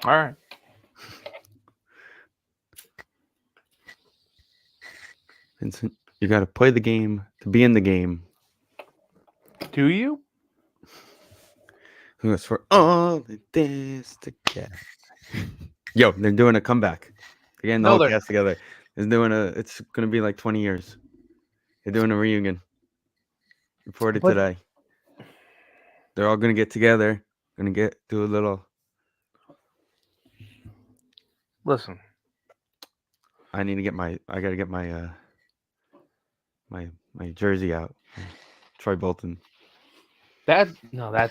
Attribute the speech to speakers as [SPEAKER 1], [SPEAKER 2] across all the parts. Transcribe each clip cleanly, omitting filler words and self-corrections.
[SPEAKER 1] All right.
[SPEAKER 2] Vincent, you got to play the game to be in the game.
[SPEAKER 1] Do you?
[SPEAKER 2] Who is for all of this together? Yo, they're doing a comeback. They're getting the
[SPEAKER 1] No,
[SPEAKER 2] whole
[SPEAKER 1] they're
[SPEAKER 2] cast together. They're doing a. It's gonna be like 20 years. They're doing a reunion.
[SPEAKER 1] not.
[SPEAKER 2] Reported
[SPEAKER 1] But
[SPEAKER 2] today. They're all gonna get together. Gonna do a little.
[SPEAKER 1] listen,
[SPEAKER 2] I need to get my. I gotta get my my jersey out. Troy Bolton.
[SPEAKER 1] that's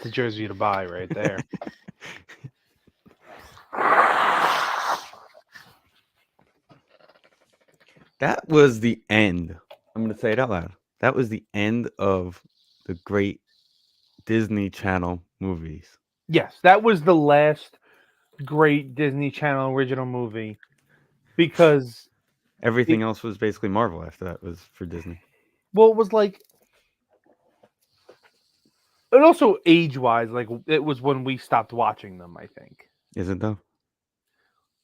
[SPEAKER 1] a jersey to buy right there.
[SPEAKER 2] That was the end. I'm gonna say it out loud. That was the end of the great Disney Channel movies.
[SPEAKER 1] Yes, that was the last great Disney Channel original movie because it
[SPEAKER 2] Everything else was basically Marvel after that was for Disney.
[SPEAKER 1] well, it was like, and also age wise, like it was when we stopped watching them. I think
[SPEAKER 2] Is it though?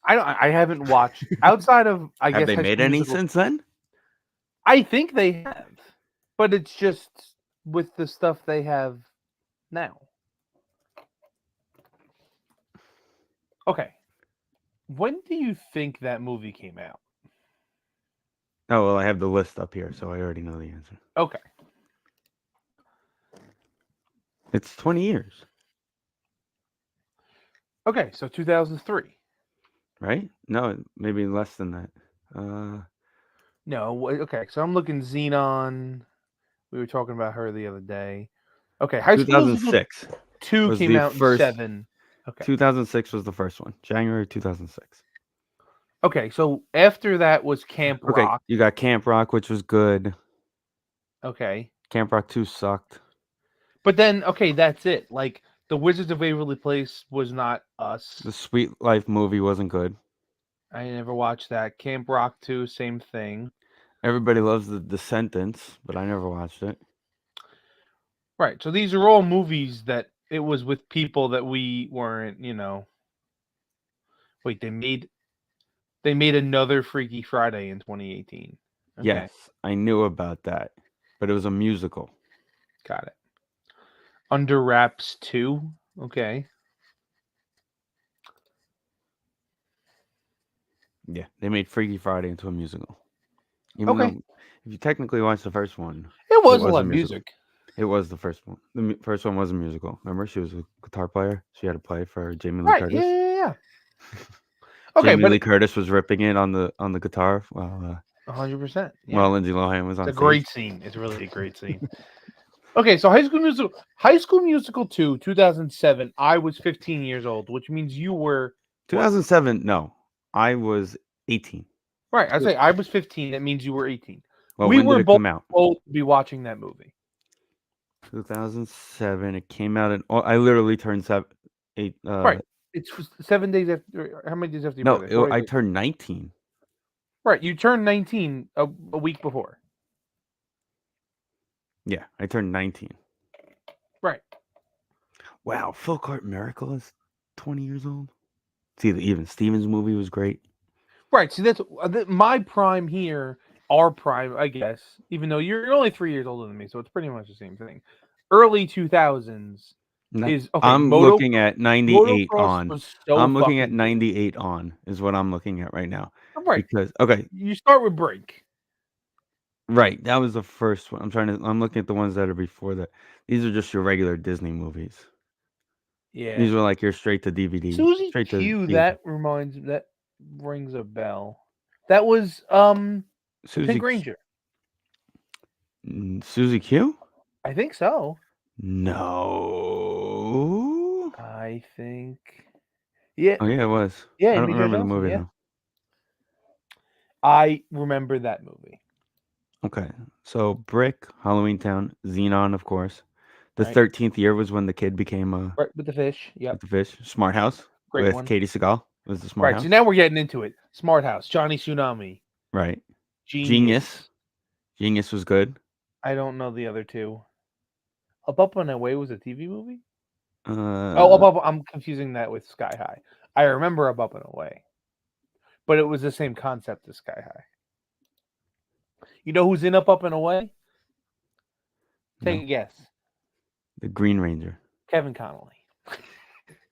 [SPEAKER 1] I haven't watched outside of I
[SPEAKER 2] Have
[SPEAKER 1] guess
[SPEAKER 2] they
[SPEAKER 1] High
[SPEAKER 2] made
[SPEAKER 1] School
[SPEAKER 2] any
[SPEAKER 1] Musical.
[SPEAKER 2] since then?
[SPEAKER 1] I think they have, but it's just with the stuff they have now. Okay, when do you think that movie came out?
[SPEAKER 2] Oh well, I have the list up here, so I already know the answer.
[SPEAKER 1] Okay,
[SPEAKER 2] It's 20 years,
[SPEAKER 1] okay, so 2003.
[SPEAKER 2] right? No, maybe less than that.
[SPEAKER 1] No, okay, so I'm looking Xenon. We were talking about her the other day. Okay, High School Musical
[SPEAKER 2] 2006
[SPEAKER 1] 2
[SPEAKER 2] was
[SPEAKER 1] came
[SPEAKER 2] the
[SPEAKER 1] out in
[SPEAKER 2] first.
[SPEAKER 1] 7. Okay.
[SPEAKER 2] 2006 was the first one. January 2006.
[SPEAKER 1] Okay, so after that was Camp
[SPEAKER 2] Okay,
[SPEAKER 1] Rock.
[SPEAKER 2] you got Camp Rock, which was good.
[SPEAKER 1] Okay.
[SPEAKER 2] Camp Rock 2 sucked.
[SPEAKER 1] But then okay, that's it. Like The Wizards of Waverly Place was not us.
[SPEAKER 2] The Sweet Life movie wasn't good.
[SPEAKER 1] I never watched that. Camp Rock 2, same thing.
[SPEAKER 2] Everybody loves the Descendants, but I never watched it.
[SPEAKER 1] Right. So these are all movies that it was with people that we weren't. Wait, they made another Freaky Friday in 2018. Okay,
[SPEAKER 2] Yes, I knew about that, but it was a musical.
[SPEAKER 1] got it. Under Wraps 2. Okay.
[SPEAKER 2] Yeah, they made Freaky Friday into a musical. Even
[SPEAKER 1] Okay.
[SPEAKER 2] though, if you technically watch the first one,
[SPEAKER 1] It
[SPEAKER 2] it
[SPEAKER 1] was a
[SPEAKER 2] was
[SPEAKER 1] lot
[SPEAKER 2] a
[SPEAKER 1] of
[SPEAKER 2] musical.
[SPEAKER 1] music.
[SPEAKER 2] It was the first one. The first one was a musical. Remember, she was a guitar player. She had to play for Jamie Lee
[SPEAKER 1] Right. Yeah,
[SPEAKER 2] Curtis.
[SPEAKER 1] yeah, yeah. Okay,
[SPEAKER 2] Jamie
[SPEAKER 1] but
[SPEAKER 2] Lee Curtis was ripping it on the guitar
[SPEAKER 1] 100%. Yeah.
[SPEAKER 2] while Lindsay Lohan was
[SPEAKER 1] It's
[SPEAKER 2] on
[SPEAKER 1] a
[SPEAKER 2] stage.
[SPEAKER 1] great scene. It's really a great scene. Okay, so High School Musical 2, 2007. I was 15 years old, which means you were what?
[SPEAKER 2] 2007. No, I was 18.
[SPEAKER 1] Right. I say I was 15. That means you were 18.
[SPEAKER 2] Well,
[SPEAKER 1] We
[SPEAKER 2] when did
[SPEAKER 1] were
[SPEAKER 2] it
[SPEAKER 1] both
[SPEAKER 2] come out?
[SPEAKER 1] old to be watching that movie.
[SPEAKER 2] 2007. It came out in. Oh, I literally turned 8.
[SPEAKER 1] Right. It's 7 days after. How many days after your
[SPEAKER 2] No,
[SPEAKER 1] birthday? 4 days
[SPEAKER 2] I
[SPEAKER 1] after.
[SPEAKER 2] turned 19.
[SPEAKER 1] Right. You turned 19 a week before.
[SPEAKER 2] Yeah, I turned 19.
[SPEAKER 1] Right.
[SPEAKER 2] Wow, Full Court Miracle is 20 years old. See, the Even Stevens movie was great.
[SPEAKER 1] Right. See, that's my prime here. Our prime, I guess. Even though you're only 3 years older than me, so it's pretty much the same thing. Early 2000s is okay.
[SPEAKER 2] I'm looking at 98
[SPEAKER 1] Motocross
[SPEAKER 2] on.
[SPEAKER 1] was so
[SPEAKER 2] I'm looking at
[SPEAKER 1] fucking good.
[SPEAKER 2] 98 on is what I'm looking at right now.
[SPEAKER 1] Right.
[SPEAKER 2] Because okay,
[SPEAKER 1] You start with Break.
[SPEAKER 2] right, that was the first one. I'm looking at the ones that are before that. These are just your regular Disney movies.
[SPEAKER 1] Yeah.
[SPEAKER 2] These were like your straight to DVD,
[SPEAKER 1] Susie
[SPEAKER 2] straight to
[SPEAKER 1] Q.
[SPEAKER 2] theater.
[SPEAKER 1] That rings a bell. That was the
[SPEAKER 2] Susie
[SPEAKER 1] Pink Ranger.
[SPEAKER 2] Susie Q?
[SPEAKER 1] I think so.
[SPEAKER 2] No.
[SPEAKER 1] I think. Yeah.
[SPEAKER 2] Oh yeah, it was.
[SPEAKER 1] Yeah.
[SPEAKER 2] I don't
[SPEAKER 1] Amy Jo
[SPEAKER 2] remember the
[SPEAKER 1] Johnson.
[SPEAKER 2] movie
[SPEAKER 1] Yeah.
[SPEAKER 2] though.
[SPEAKER 1] I remember that movie.
[SPEAKER 2] Okay, so Brick, Halloween Town, Xenon, of course. The
[SPEAKER 1] Right.
[SPEAKER 2] 13th year was when the kid became
[SPEAKER 1] Right with the fish. Yep.
[SPEAKER 2] with the fish. Smart House
[SPEAKER 1] Great
[SPEAKER 2] with
[SPEAKER 1] one.
[SPEAKER 2] Katie Seagal was the Smart
[SPEAKER 1] Right. So
[SPEAKER 2] House,
[SPEAKER 1] now we're getting into it. Smart House. Johnny Tsunami.
[SPEAKER 2] right? Genius,
[SPEAKER 1] Genius.
[SPEAKER 2] Genius was good.
[SPEAKER 1] I don't know the other two. Up and Away was a TV movie. I'm confusing that with Sky High. I remember Up and Away, but it was the same concept as Sky High. You know who's in Up and Away? Take
[SPEAKER 2] No,
[SPEAKER 1] a guess.
[SPEAKER 2] the Green Ranger.
[SPEAKER 1] Kevin Connolly.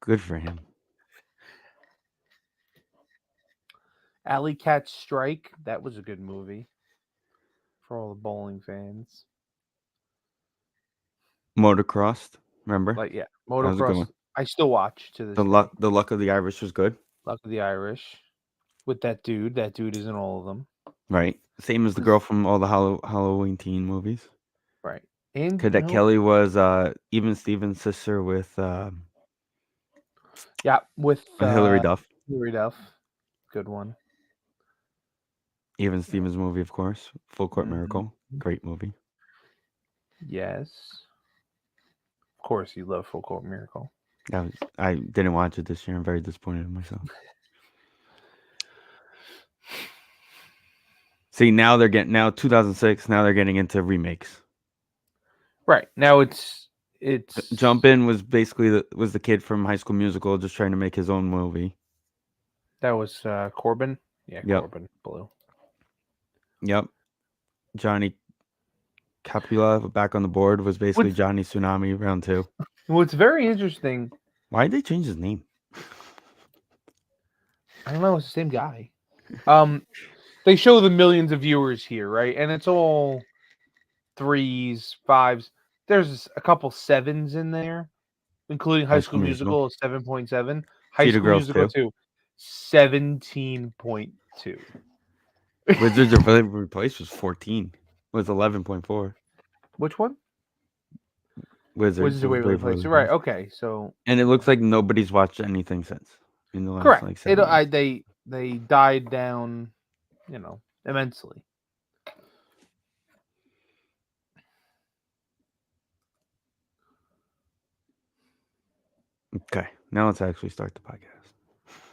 [SPEAKER 2] Good for him.
[SPEAKER 1] Alley Cat Strike. That was a good movie for all the bowling fans.
[SPEAKER 2] Motocrossed. Remember?
[SPEAKER 1] Like yeah,
[SPEAKER 2] That was a good
[SPEAKER 1] Motocross.
[SPEAKER 2] one.
[SPEAKER 1] I still watch to this
[SPEAKER 2] The
[SPEAKER 1] day.
[SPEAKER 2] luck of the Irish was good.
[SPEAKER 1] Luck of the Irish with that dude. That dude is in all of them.
[SPEAKER 2] Right. Same as the girl from all the Halloween teen movies.
[SPEAKER 1] Right. And
[SPEAKER 2] Cadet Kelly was Even Steven's sister with
[SPEAKER 1] with
[SPEAKER 2] Hilary Duff.
[SPEAKER 1] Hilary Duff. Good one.
[SPEAKER 2] Even Steven's movie, of course. Full Court
[SPEAKER 1] Mhm.
[SPEAKER 2] Miracle. Great movie.
[SPEAKER 1] Yes. Of course, you love Full Court Miracle.
[SPEAKER 2] I didn't watch it this year. I'm very disappointed in myself. See, now 2006. Now they're getting into remakes.
[SPEAKER 1] Right now, it's
[SPEAKER 2] Jump In was basically the kid from High School Musical just trying to make his own movie.
[SPEAKER 1] That was Corbin. Yeah,
[SPEAKER 2] Yep.
[SPEAKER 1] Corbin Blue.
[SPEAKER 2] Yep. Johnny Capula back on the board was basically Johnny Tsunami round 2.
[SPEAKER 1] What's very interesting.
[SPEAKER 2] Why did they change his name?
[SPEAKER 1] I don't know. It's the same guy. They show the millions of viewers here, right? And it's all 3s, 5s. There's a couple 7s in there, including High School Musical 7.7. High
[SPEAKER 2] Cheetah
[SPEAKER 1] School
[SPEAKER 2] Girls
[SPEAKER 1] Musical 2, 17.2.
[SPEAKER 2] Wizards of Waverly Place was 14. Was 11.4.
[SPEAKER 1] Which one?
[SPEAKER 2] Wizards of Waverly Place.
[SPEAKER 1] Right. Okay. So.
[SPEAKER 2] And it looks like nobody's watched anything since. In the last,
[SPEAKER 1] Correct.
[SPEAKER 2] Like 7 years.
[SPEAKER 1] They died down, immensely.
[SPEAKER 2] Okay, now let's actually start the podcast.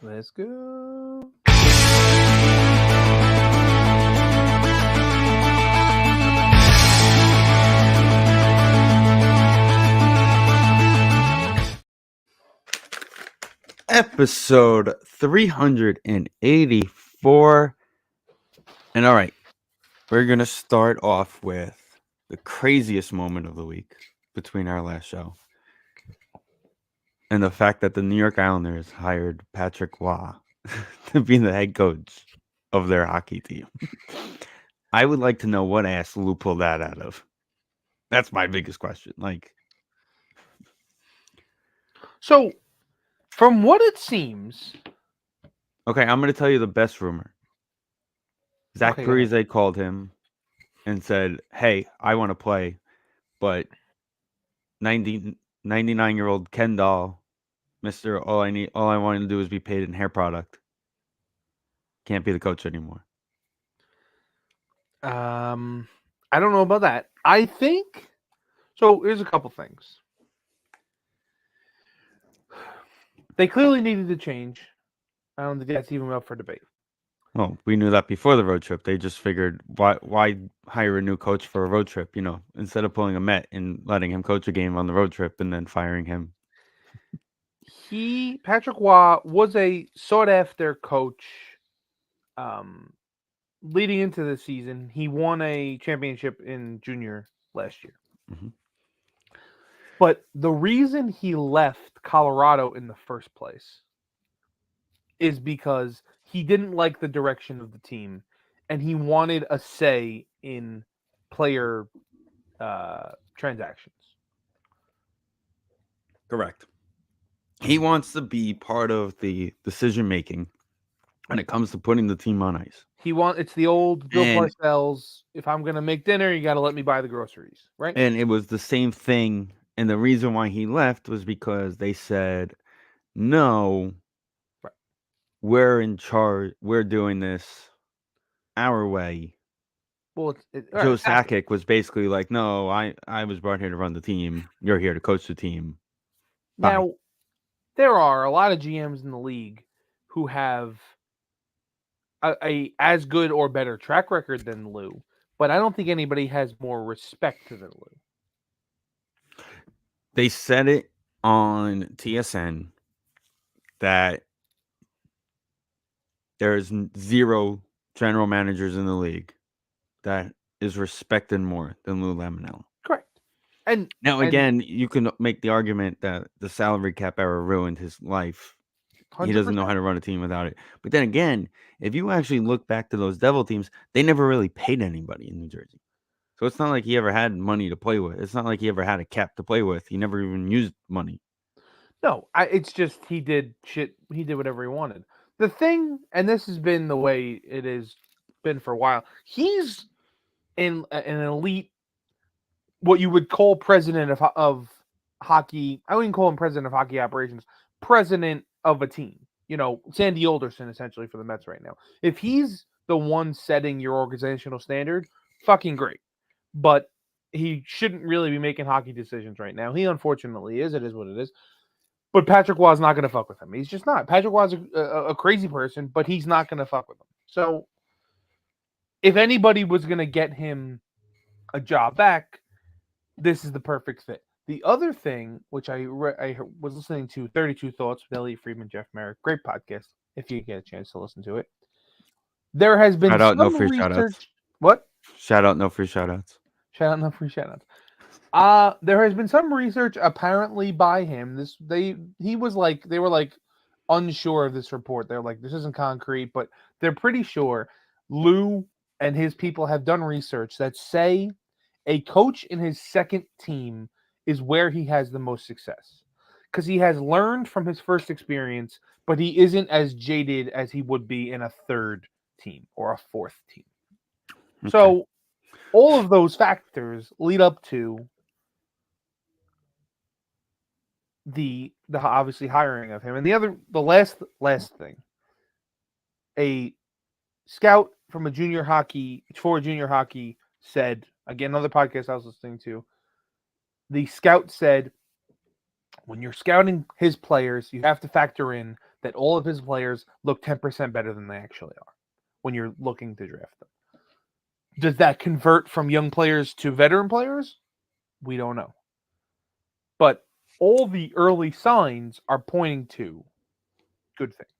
[SPEAKER 1] Let's go.
[SPEAKER 2] Episode 384. And all right, we're going to start off with the craziest moment of the week between our last show and the fact that the New York Islanders hired Patrick Waugh to be the head coach of their hockey team. I would like to know what ass Lou pulled that out of. That's my biggest question.
[SPEAKER 1] So, from what it seems...
[SPEAKER 2] Okay, I'm going to tell you the best rumor. Zach Parise called him and said, hey, I want to play, but 99-year-old Ken Doll, Mr. All I want to do is be paid in hair product. Can't be the coach anymore.
[SPEAKER 1] I don't know about that. I think... So, here's a couple things. They clearly needed to change. I don't think that's even up for debate.
[SPEAKER 2] Well, we knew that before the road trip. They just figured, why hire a new coach for a road trip, instead of pulling a Met and letting him coach a game on the road trip and then firing him.
[SPEAKER 1] Patrick Waugh, was a sought-after coach leading into the season. He won a championship in junior last year.
[SPEAKER 2] Mm-hmm.
[SPEAKER 1] But the reason he left Colorado in the first place is because he didn't like the direction of the team, and he wanted a say in player transactions.
[SPEAKER 2] Correct. He wants to be part of the decision-making when it comes to putting the team on ice.
[SPEAKER 1] It's the old Bill Parcells, if I'm going to make dinner, you got to let me buy the groceries, right?
[SPEAKER 2] And it was the same thing. And the reason why he left was because they said, no,
[SPEAKER 1] right,
[SPEAKER 2] we're in charge. We're doing this our way.
[SPEAKER 1] Well,
[SPEAKER 2] Joe Sakic was basically like, no, I was brought here to run the team. You're here to coach the team. Bye.
[SPEAKER 1] Now, there are a lot of GMs in the league who have a as good or better track record than Lou, but I don't think anybody has more respect than Lou.
[SPEAKER 2] They said it on TSN that there's zero general managers in the league that is respected more than Lou Laminiello.
[SPEAKER 1] Correct. And
[SPEAKER 2] Now, again, you can make the argument that the salary cap era ruined his life. He doesn't know
[SPEAKER 1] 100%.
[SPEAKER 2] how to run a team without it. But then again, if you actually look back to those Devil teams, they never really paid anybody in New Jersey. So it's not like he ever had money to play with. It's not like he ever had a cap to play with. He never even used money.
[SPEAKER 1] No, it's just he did shit. He did whatever he wanted. The thing, and this has been the way it has been for a while. He's in an elite, what you would call president of hockey. I wouldn't call him president of hockey operations. President of a team. You know, Sandy Alderson essentially for the Mets right now. If he's the one setting your organizational standard, fucking great. But he shouldn't really be making hockey decisions right now. He unfortunately is. It is what it is. But Patrick Waugh is not going to fuck with him. He's just not. Patrick Waugh is a crazy person, but he's not going to fuck with him. So if anybody was going to get him a job back, this is the perfect fit. The other thing, which I was listening to 32 Thoughts with Elliot Friedman, Jeff Merrick, great podcast, if you get a chance to listen to it. There has been
[SPEAKER 2] Shout out, no
[SPEAKER 1] some
[SPEAKER 2] free shout outs.
[SPEAKER 1] research. What?
[SPEAKER 2] Shout out, no free shout outs.
[SPEAKER 1] Shout out, no free shout outs. There has been some research apparently by him. He was like, they were like unsure of this report. They're like, this isn't concrete, but they're pretty sure Lou and his people have done research that say a coach in his second team is where he has the most success because he has learned from his first experience, but he isn't as jaded as he would be in a third team or a fourth team.
[SPEAKER 2] Okay.
[SPEAKER 1] So all of those factors lead up to the obviously hiring of him. And the last thing, a scout from a junior hockey said, again, another podcast I was listening to, the scout said, when you're scouting his players, you have to factor in that all of his players look 10% better than they actually are when you're looking to draft them. Does that convert from young players to veteran players? We don't know. But all the early signs are pointing to good things.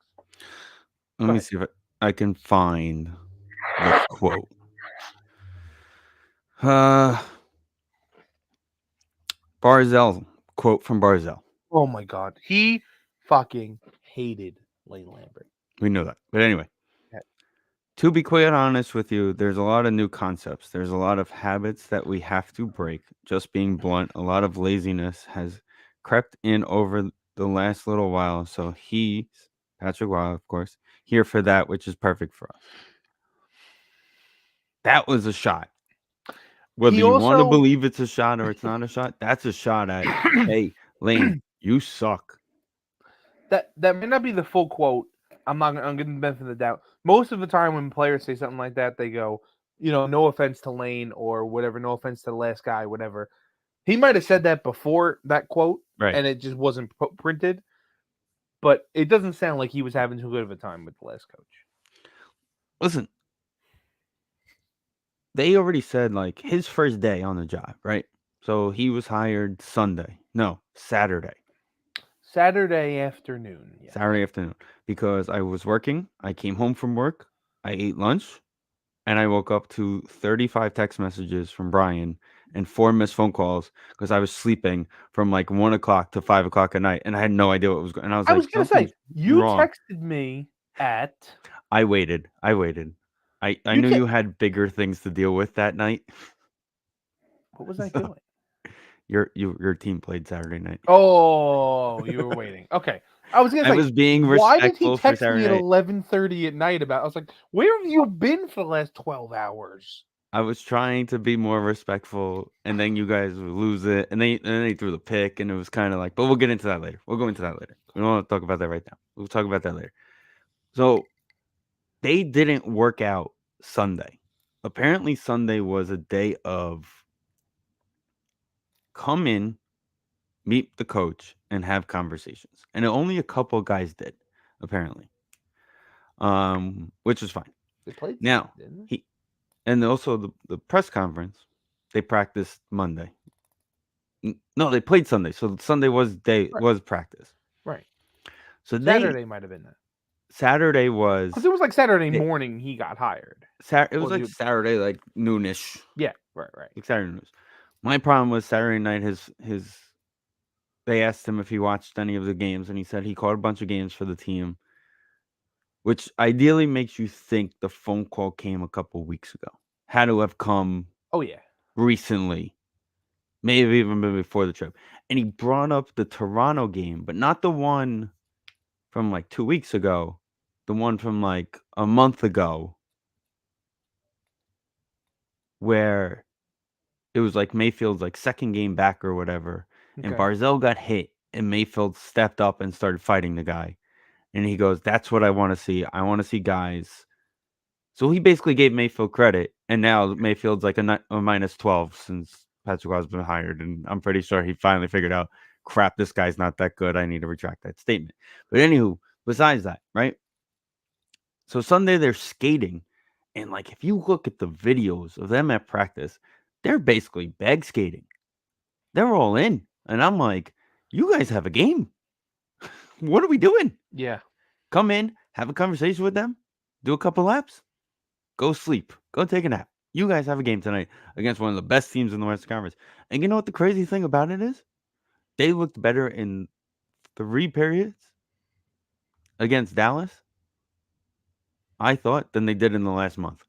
[SPEAKER 2] Let me see if I can find the quote. Barzell, quote from Barzell.
[SPEAKER 1] Oh my God. He fucking hated Lane Lambert.
[SPEAKER 2] We know that. But anyway, to be quite honest with you, there's a lot of new concepts. There's a lot of habits that we have to break. Just being blunt, a lot of laziness has crept in over the last little while. So Patrick Waugh, of course, here for that, which is perfect for us. That was a shot. Whether you want to believe it's a shot or it's not a shot, that's a shot at, hey, Lane, you suck.
[SPEAKER 1] That may not be the full quote. I'm giving the benefit of the doubt. Most of the time when players say something like that, they go, no offense to Lane or whatever, no offense to the last guy, whatever. He might have said that before that quote,
[SPEAKER 2] right,
[SPEAKER 1] and it just wasn't printed. But it doesn't sound like he was having too good of a time with the last coach.
[SPEAKER 2] Listen, they already said like his first day on the job, right? So he was hired Saturday
[SPEAKER 1] afternoon.
[SPEAKER 2] Yeah. Saturday afternoon. Because I was working. I came home from work. I ate lunch. And I woke up to 35 text messages from Brian and 4 missed phone calls because I was sleeping from like 1 o'clock to 5 o'clock at night. And I had no idea what was going on. And I was
[SPEAKER 1] going to say, you texted me at...
[SPEAKER 2] I waited. I knew you had bigger things to deal with that night.
[SPEAKER 1] What was I doing?
[SPEAKER 2] Your team played Saturday night.
[SPEAKER 1] Oh, you were waiting. Okay. I was
[SPEAKER 2] being respectful.
[SPEAKER 1] Why did he text me at 11:30 at night about? I was like, where have you been for the last 12 hours?
[SPEAKER 2] I was trying to be more respectful, and then you guys would lose it, and then they threw the pick, and it was kind of like. But we'll get into that later. We'll go into that later. We don't want to talk about that right now. We'll talk about that later. So they didn't work out Sunday. Apparently, Sunday was a day of come in, meet the coach, and have conversations. And only a couple guys did, apparently. Which was fine.
[SPEAKER 1] They played
[SPEAKER 2] now, and also the press conference, they practiced Monday. No, they played Sunday, so Sunday was
[SPEAKER 1] Right.
[SPEAKER 2] was practice.
[SPEAKER 1] Right.
[SPEAKER 2] So
[SPEAKER 1] Saturday might have been that.
[SPEAKER 2] Saturday
[SPEAKER 1] Because it
[SPEAKER 2] was
[SPEAKER 1] was like Saturday
[SPEAKER 2] they,
[SPEAKER 1] morning he got hired.
[SPEAKER 2] it was
[SPEAKER 1] Or
[SPEAKER 2] like
[SPEAKER 1] he,
[SPEAKER 2] Saturday, like noonish,
[SPEAKER 1] yeah, right.
[SPEAKER 2] like Saturday news. My problem was Saturday night. His they asked him if he watched any of the games, and he said he caught a bunch of games for the team, which ideally makes you think the phone call came a couple weeks ago. Had to have come
[SPEAKER 1] Oh, yeah.
[SPEAKER 2] recently, maybe even before the trip. And he brought up the Toronto game, but not the one from like 2 weeks ago, the one from like a month ago, where it was like Mayfield's like second game back or whatever, and
[SPEAKER 1] Okay.
[SPEAKER 2] Barzell got hit, and Mayfield stepped up and started fighting the guy. And he goes, "That's what I want to see. I want to see guys." So he basically gave Mayfield credit, and now Mayfield's like a minus 12 since Patrick Waugh's been hired, and I'm pretty sure he finally figured out, crap, this guy's not that good. I need to retract that statement. But anywho, besides that, right? So Sunday they're skating, and like if you look at the videos of them at practice, they're basically bag skating. They're all in, and I'm like, you guys have a game. What are we doing?
[SPEAKER 1] Yeah.
[SPEAKER 2] Come in, have a conversation with them, do a couple laps, go sleep, go take a nap. You guys have a game tonight against one of the best teams in the Western Conference. And you know what the crazy thing about it is? They looked better in 3 periods against Dallas, I thought, than they did in the last month.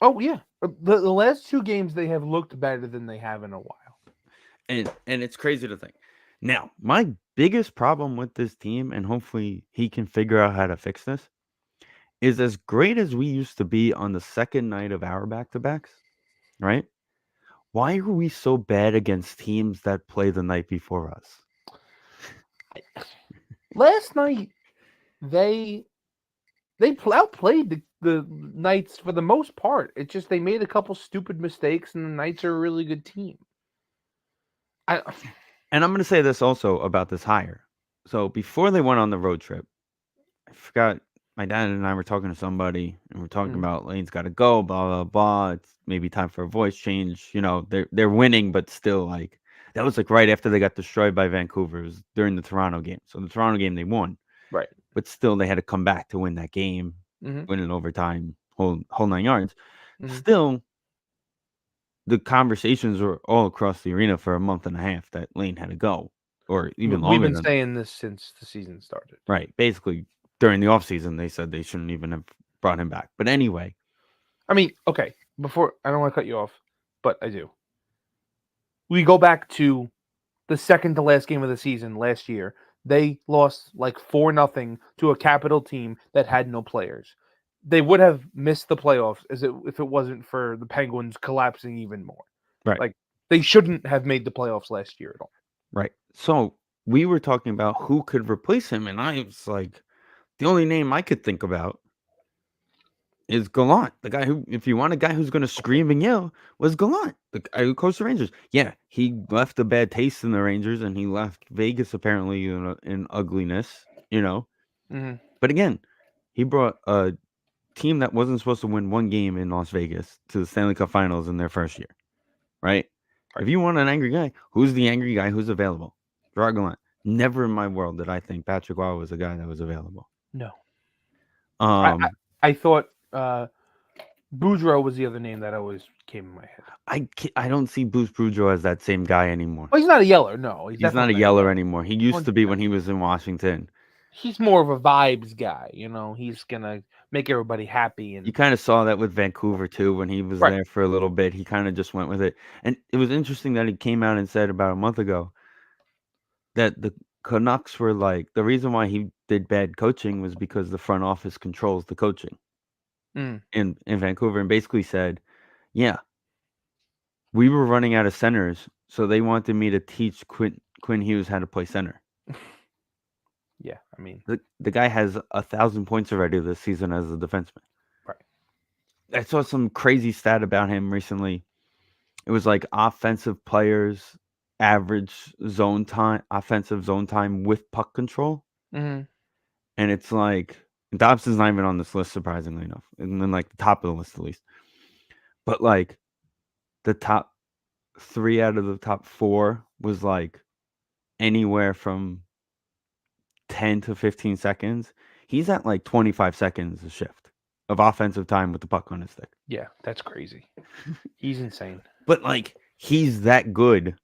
[SPEAKER 1] Oh, yeah. The last 2 games they have looked better than they have in a while.
[SPEAKER 2] And it's crazy to think. Now, my biggest problem with this team, and hopefully he can figure out how to fix this, is as great as we used to be on the second night of our back-to-backs, right? Why are we so bad against teams that play the night before us?
[SPEAKER 1] Last night, they outplayed the Knights for the most part. It's just they made a couple stupid mistakes, and the Knights are a really good team.
[SPEAKER 2] And I'm going to say this also about this hire. So before they went on the road trip, I forgot my dad and I were talking to somebody, and we're talking about Lane's got to go, blah blah blah. It's maybe time for a voice change. You know, they're winning, but still, like that was like right after they got destroyed by Vancouver. It was during the Toronto game. So the Toronto game they won,
[SPEAKER 1] Right.
[SPEAKER 2] but still they had to come back to win that game, win in overtime, whole 9 yards. Still, the conversations were all across the arena for a month and a half that Lane had to go, or even
[SPEAKER 1] We've
[SPEAKER 2] longer
[SPEAKER 1] been
[SPEAKER 2] than
[SPEAKER 1] saying this since the season started.
[SPEAKER 2] right. Basically, during the offseason, they said they shouldn't even have brought him back. But anyway,
[SPEAKER 1] I mean, okay, before I don't want to cut you off, but I do. We go back to the second to last game of the season last year. They lost like 4-0 to a Capital team that had no players. They would have missed the playoffs if it wasn't for the Penguins collapsing even more.
[SPEAKER 2] right,
[SPEAKER 1] Like they shouldn't have made the playoffs last year at all.
[SPEAKER 2] right. So we were talking about who could replace him, and I was like, the only name I could think about is Gallant, the guy who, if you want a guy who's going to scream and yell, was Gallant, the guy who coached the Rangers. Yeah, he left a bad taste in the Rangers, and he left Vegas apparently in ugliness, you know. But again, he brought a team that wasn't supposed to win one game in Las Vegas to the Stanley Cup Finals in their first year, right? If you want an angry guy, who's the angry guy who's available? Gerard Gallant. Never in my world did I think Patrick Waugh was a guy that was available.
[SPEAKER 1] No.
[SPEAKER 2] Um,
[SPEAKER 1] I thought Boudreaux was the other name that always came in my head.
[SPEAKER 2] I don't see Bruce Boudreau as that same guy anymore.
[SPEAKER 1] Well, he's not a yeller. No,
[SPEAKER 2] He's not a yeller anymore. He used to be when he was in Washington.
[SPEAKER 1] He's more of a vibes guy. You know, he's gonna make everybody happy. And
[SPEAKER 2] you kind of saw that with Vancouver too when he was there for a little bit. He kind of just went with it, and it was interesting that he came out and said about a month ago that the Canucks were like, the reason why he did bad coaching was because the front office controls the coaching in Vancouver, and basically said, yeah, we were running out of centers, so they wanted me to teach Quinn Hughes how to play center.
[SPEAKER 1] Yeah, I mean,
[SPEAKER 2] the guy has 1,000 points already this season as a defenseman.
[SPEAKER 1] Right.
[SPEAKER 2] I saw some crazy stat about him recently. It was like offensive players average offensive zone time with puck control. And it's like Dobson's not even on this list, surprisingly enough. And then like the top of the list at least. But like the top 3 out of the top 4 was like anywhere from 10 to 15 seconds. He's at like 25 seconds a shift of offensive time with the puck on his stick.
[SPEAKER 1] Yeah, that's crazy. He's insane.
[SPEAKER 2] But like he's that good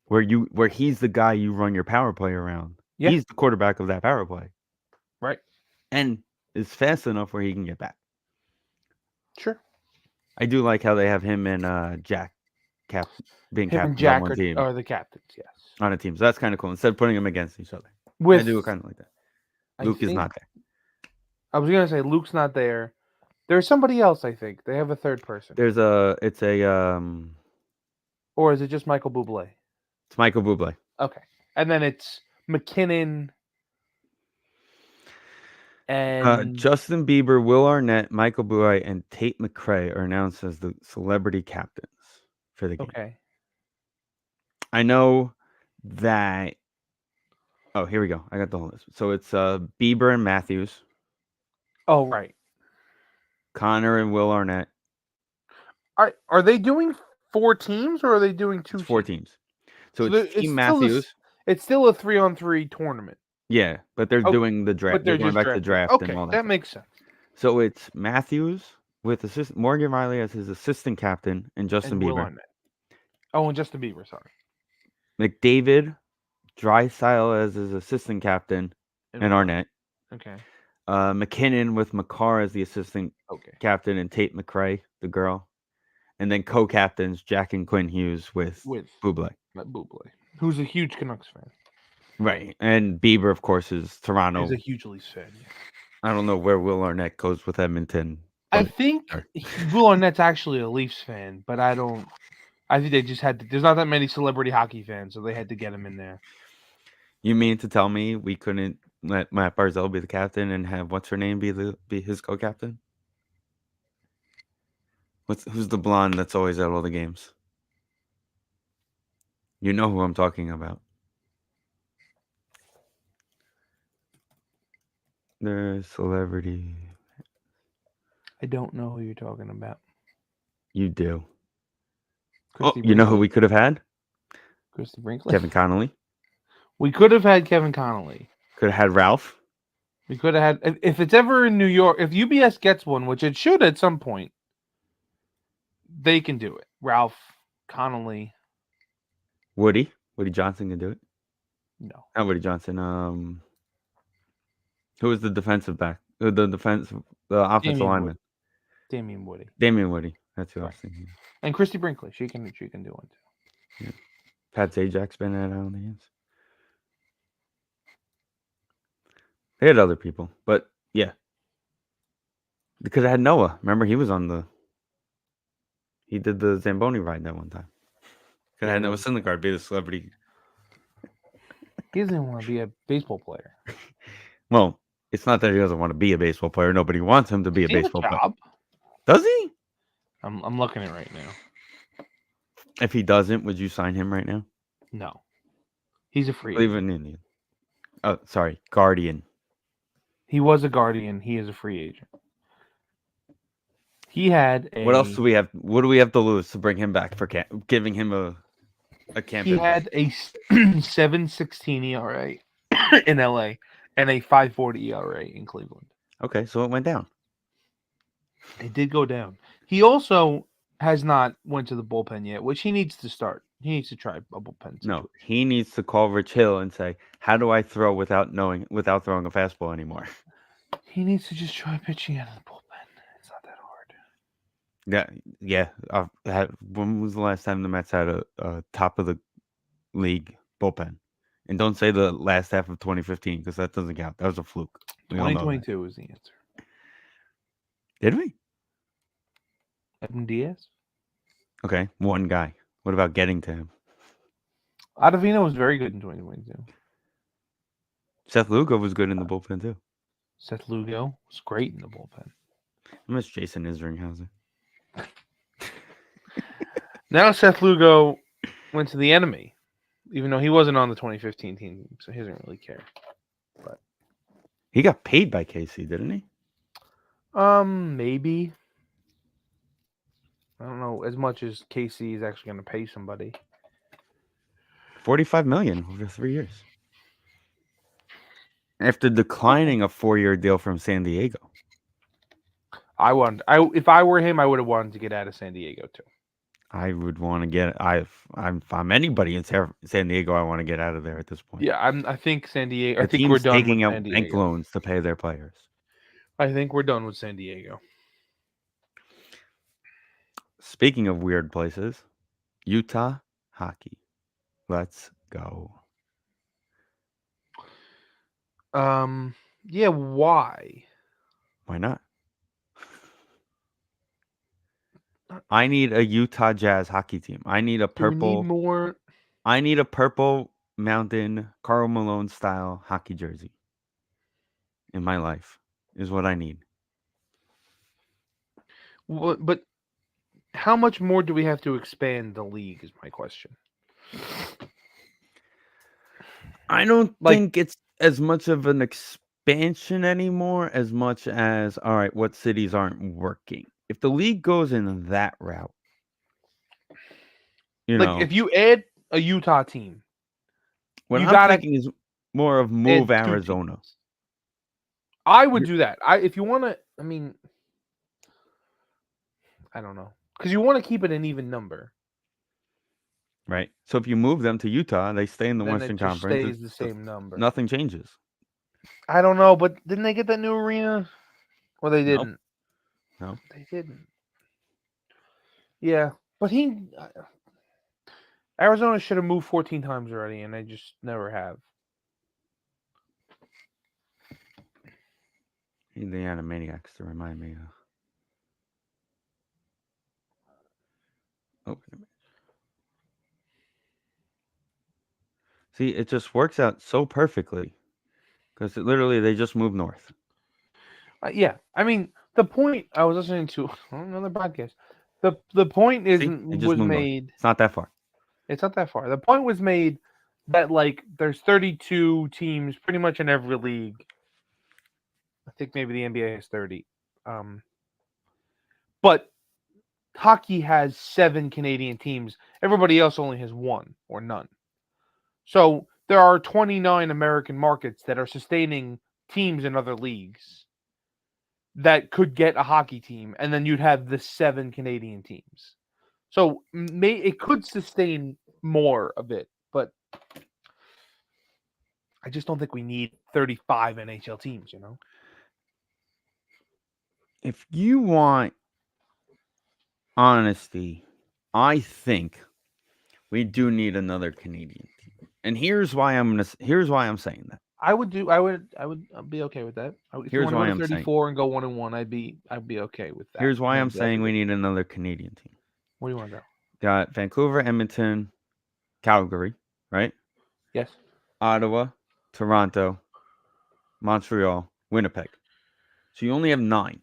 [SPEAKER 2] where he's the guy you run your power play around.
[SPEAKER 1] Yeah.
[SPEAKER 2] He's the quarterback of that power play.
[SPEAKER 1] Right.
[SPEAKER 2] And is fast enough where he can get back.
[SPEAKER 1] Sure.
[SPEAKER 2] I do like how they have him and Jack being
[SPEAKER 1] Him and
[SPEAKER 2] captains on
[SPEAKER 1] Jack
[SPEAKER 2] one team.
[SPEAKER 1] are the captains, yes.
[SPEAKER 2] On a team. So that's kind of cool. Instead of putting them against each other.
[SPEAKER 1] With,
[SPEAKER 2] I do kind of like that. Luke is not there.
[SPEAKER 1] I was going to say Luke's not there. There's somebody else, I think. They have a third person.
[SPEAKER 2] It's
[SPEAKER 1] Or is it just Michael Bublé?
[SPEAKER 2] It's Michael Bublé.
[SPEAKER 1] Okay. And then it's McKinnon and
[SPEAKER 2] Justin Bieber, Will Arnett, Michael Bublé, and Tate McRae are announced as the celebrity captains for the game.
[SPEAKER 1] Okay.
[SPEAKER 2] I know that. Oh, here we go. I got the whole list. So it's Bieber and Matthews,
[SPEAKER 1] Oh, right.
[SPEAKER 2] Connor and Will Arnett.
[SPEAKER 1] Are they doing 4 teams or are they doing 2
[SPEAKER 2] It's 4 teams. So it's Team
[SPEAKER 1] still
[SPEAKER 2] Matthews.
[SPEAKER 1] It's still a 3-on-3 tournament.
[SPEAKER 2] Yeah, but they're doing the draft.
[SPEAKER 1] But they're
[SPEAKER 2] going
[SPEAKER 1] just
[SPEAKER 2] back to
[SPEAKER 1] drafting.
[SPEAKER 2] draft
[SPEAKER 1] Okay,
[SPEAKER 2] and all that.
[SPEAKER 1] that makes sense.
[SPEAKER 2] So it's Matthews with Morgan Riley as his assistant captain and Justin
[SPEAKER 1] Will
[SPEAKER 2] Bieber.
[SPEAKER 1] Arnett. Oh, and Justin Bieber, sorry.
[SPEAKER 2] McDavid, Drysdale as his assistant captain and Arnett.
[SPEAKER 1] Okay.
[SPEAKER 2] McKinnon with McCarr as the assistant captain and Tate McRae, the girl. And then co-captains Jack and Quinn Hughes with Bublé.
[SPEAKER 1] Bublé, who's a huge Canucks fan.
[SPEAKER 2] Right. And Bieber, of course, is Toronto.
[SPEAKER 1] He's a huge Leafs fan. Yeah.
[SPEAKER 2] I don't know where Will Arnett goes with Edmonton.
[SPEAKER 1] I think Will Arnett's actually a Leafs fan, but I think they just had to. There's not that many celebrity hockey fans, so they had to get him in there.
[SPEAKER 2] You mean to tell me we couldn't let Matt Barzal be the captain and have what's her name be his co-captain? Who's the blonde that's always at all the games? You know who I'm talking about. The celebrity.
[SPEAKER 1] I don't know who you're talking about.
[SPEAKER 2] You do.
[SPEAKER 1] Christy
[SPEAKER 2] you know who we could have had?
[SPEAKER 1] Christy Brinkley.
[SPEAKER 2] Kevin Connolly.
[SPEAKER 1] We could have had Kevin Connolly.
[SPEAKER 2] Could have had Ralph.
[SPEAKER 1] We could have had, if it's ever in New York, if UBS gets one, which it should at some point, they can do it. Ralph, Connolly.
[SPEAKER 2] Woody Johnson can do it.
[SPEAKER 1] No.
[SPEAKER 2] Not Woody Johnson. Who was the defensive back? The offensive lineman.
[SPEAKER 1] Damian Woody.
[SPEAKER 2] That's who I was thinking.
[SPEAKER 1] And Christy Brinkley. She can do one too.
[SPEAKER 2] Yeah. Pat Zajak's been at on the games. They had other people, but yeah. Because I had Noah. Remember, he did the Zamboni ride that one time. Because I had Noah Syndergaard be the celebrity.
[SPEAKER 1] He doesn't even want to be a baseball player.
[SPEAKER 2] Well, it's not that he doesn't want to be a baseball player. Nobody wants him to be a baseball player. Does he?
[SPEAKER 1] I'm looking at it right now.
[SPEAKER 2] If he doesn't, would you sign him right now?
[SPEAKER 1] No. He's a free
[SPEAKER 2] agent. Indian. Oh, sorry. Guardian.
[SPEAKER 1] He was a Guardian. He is a free agent. He had a...
[SPEAKER 2] What else do we have? What do we have to lose to bring him back for giving him a camp?
[SPEAKER 1] He had a 7.16 ERA in LA and a 5.40 ERA in Cleveland.
[SPEAKER 2] Okay, so it went down.
[SPEAKER 1] It did go down. He also has not went to the bullpen yet, which he needs to start. He needs to try a bullpen situation.
[SPEAKER 2] No, he needs to call Rich Hill and say, "How do I throw without throwing a fastball anymore?"
[SPEAKER 1] He needs to just try pitching out of the bullpen. It's not that hard.
[SPEAKER 2] Yeah. When was the last time the Mets had a top of the league bullpen? And don't say the last half of 2015 because that doesn't count. That was a fluke.
[SPEAKER 1] 2022 is the answer.
[SPEAKER 2] Did we?
[SPEAKER 1] Edwin Diaz?
[SPEAKER 2] Okay, one guy. What about getting to him?
[SPEAKER 1] Ottavino was very good in 2022.
[SPEAKER 2] Seth Lugo was good in the bullpen too.
[SPEAKER 1] Seth Lugo was great in the bullpen.
[SPEAKER 2] I miss Jason Isringhausen.
[SPEAKER 1] Now Seth Lugo went to the enemy, even though he wasn't on the 2015 team, so he doesn't really care. But
[SPEAKER 2] he got paid by KC, didn't he?
[SPEAKER 1] Maybe. I don't know as much as KC is actually going to pay somebody.
[SPEAKER 2] $45 million over 3 years. After declining a 4-year deal from San Diego.
[SPEAKER 1] If I were him, I would have wanted to get out of San Diego too.
[SPEAKER 2] I would want to get. If I'm anybody in San Diego, I want to get out of there at this point.
[SPEAKER 1] Yeah, I think San Diego.
[SPEAKER 2] The
[SPEAKER 1] I think we're
[SPEAKER 2] team's
[SPEAKER 1] done with
[SPEAKER 2] taking out
[SPEAKER 1] San
[SPEAKER 2] bank
[SPEAKER 1] Diego.
[SPEAKER 2] loans to pay their players.
[SPEAKER 1] I think we're done with San Diego.
[SPEAKER 2] Speaking of weird places, Utah hockey. Let's go.
[SPEAKER 1] Yeah. Why?
[SPEAKER 2] Why not? I need a Utah Jazz hockey team. I need a
[SPEAKER 1] Do we need
[SPEAKER 2] purple.
[SPEAKER 1] more?
[SPEAKER 2] I need a purple mountain Karl Malone style hockey jersey. In my life is what I need.
[SPEAKER 1] But how much more do we have to expand the league? Is my question.
[SPEAKER 2] I don't think it's as much of an expansion anymore as much as, all right, what cities aren't working. If the league goes in that route,
[SPEAKER 1] if you add a Utah team,
[SPEAKER 2] what
[SPEAKER 1] you
[SPEAKER 2] I'm thinking is more of move
[SPEAKER 1] add 2
[SPEAKER 2] Arizona.
[SPEAKER 1] teams. I would do that. If you want to, I mean, I don't know, because you want to keep it an even number.
[SPEAKER 2] Right. So if you move them to Utah, they stay in the
[SPEAKER 1] Then
[SPEAKER 2] Western
[SPEAKER 1] it just
[SPEAKER 2] Conference.
[SPEAKER 1] stays the same number.
[SPEAKER 2] Nothing changes.
[SPEAKER 1] I don't know, but didn't they get that new arena? Well, they didn't.
[SPEAKER 2] No.
[SPEAKER 1] They didn't. Yeah, but Arizona should have moved 14 times already, and they just never have.
[SPEAKER 2] Need the Animaniacs to remind me. See, it just works out so perfectly because literally they just move north.
[SPEAKER 1] Yeah, I mean, the point I was listening to another podcast. The point was made.
[SPEAKER 2] North. It's not that far.
[SPEAKER 1] It's not that far. The point was made that there's 32 teams pretty much in every league. I think maybe the NBA has 30. But hockey has 7 Canadian teams. Everybody else only has 1 or none. So there are 29 American markets that are sustaining teams in other leagues that could get a hockey team, and then you'd have the 7 Canadian teams. So it could sustain more of it, but I just don't think we need 35 NHL teams,
[SPEAKER 2] If you want honesty, I think we do need another Canadian team. And here's why I'm saying that.
[SPEAKER 1] I would be okay with that. If you want to go to 34 and go 1-1, I'd be okay with that.
[SPEAKER 2] Here's why I'm saying we need another Canadian team.
[SPEAKER 1] What do you want to go?
[SPEAKER 2] Got Vancouver, Edmonton, Calgary, right?
[SPEAKER 1] Yes.
[SPEAKER 2] Ottawa, Toronto, Montreal, Winnipeg. So you only have 9.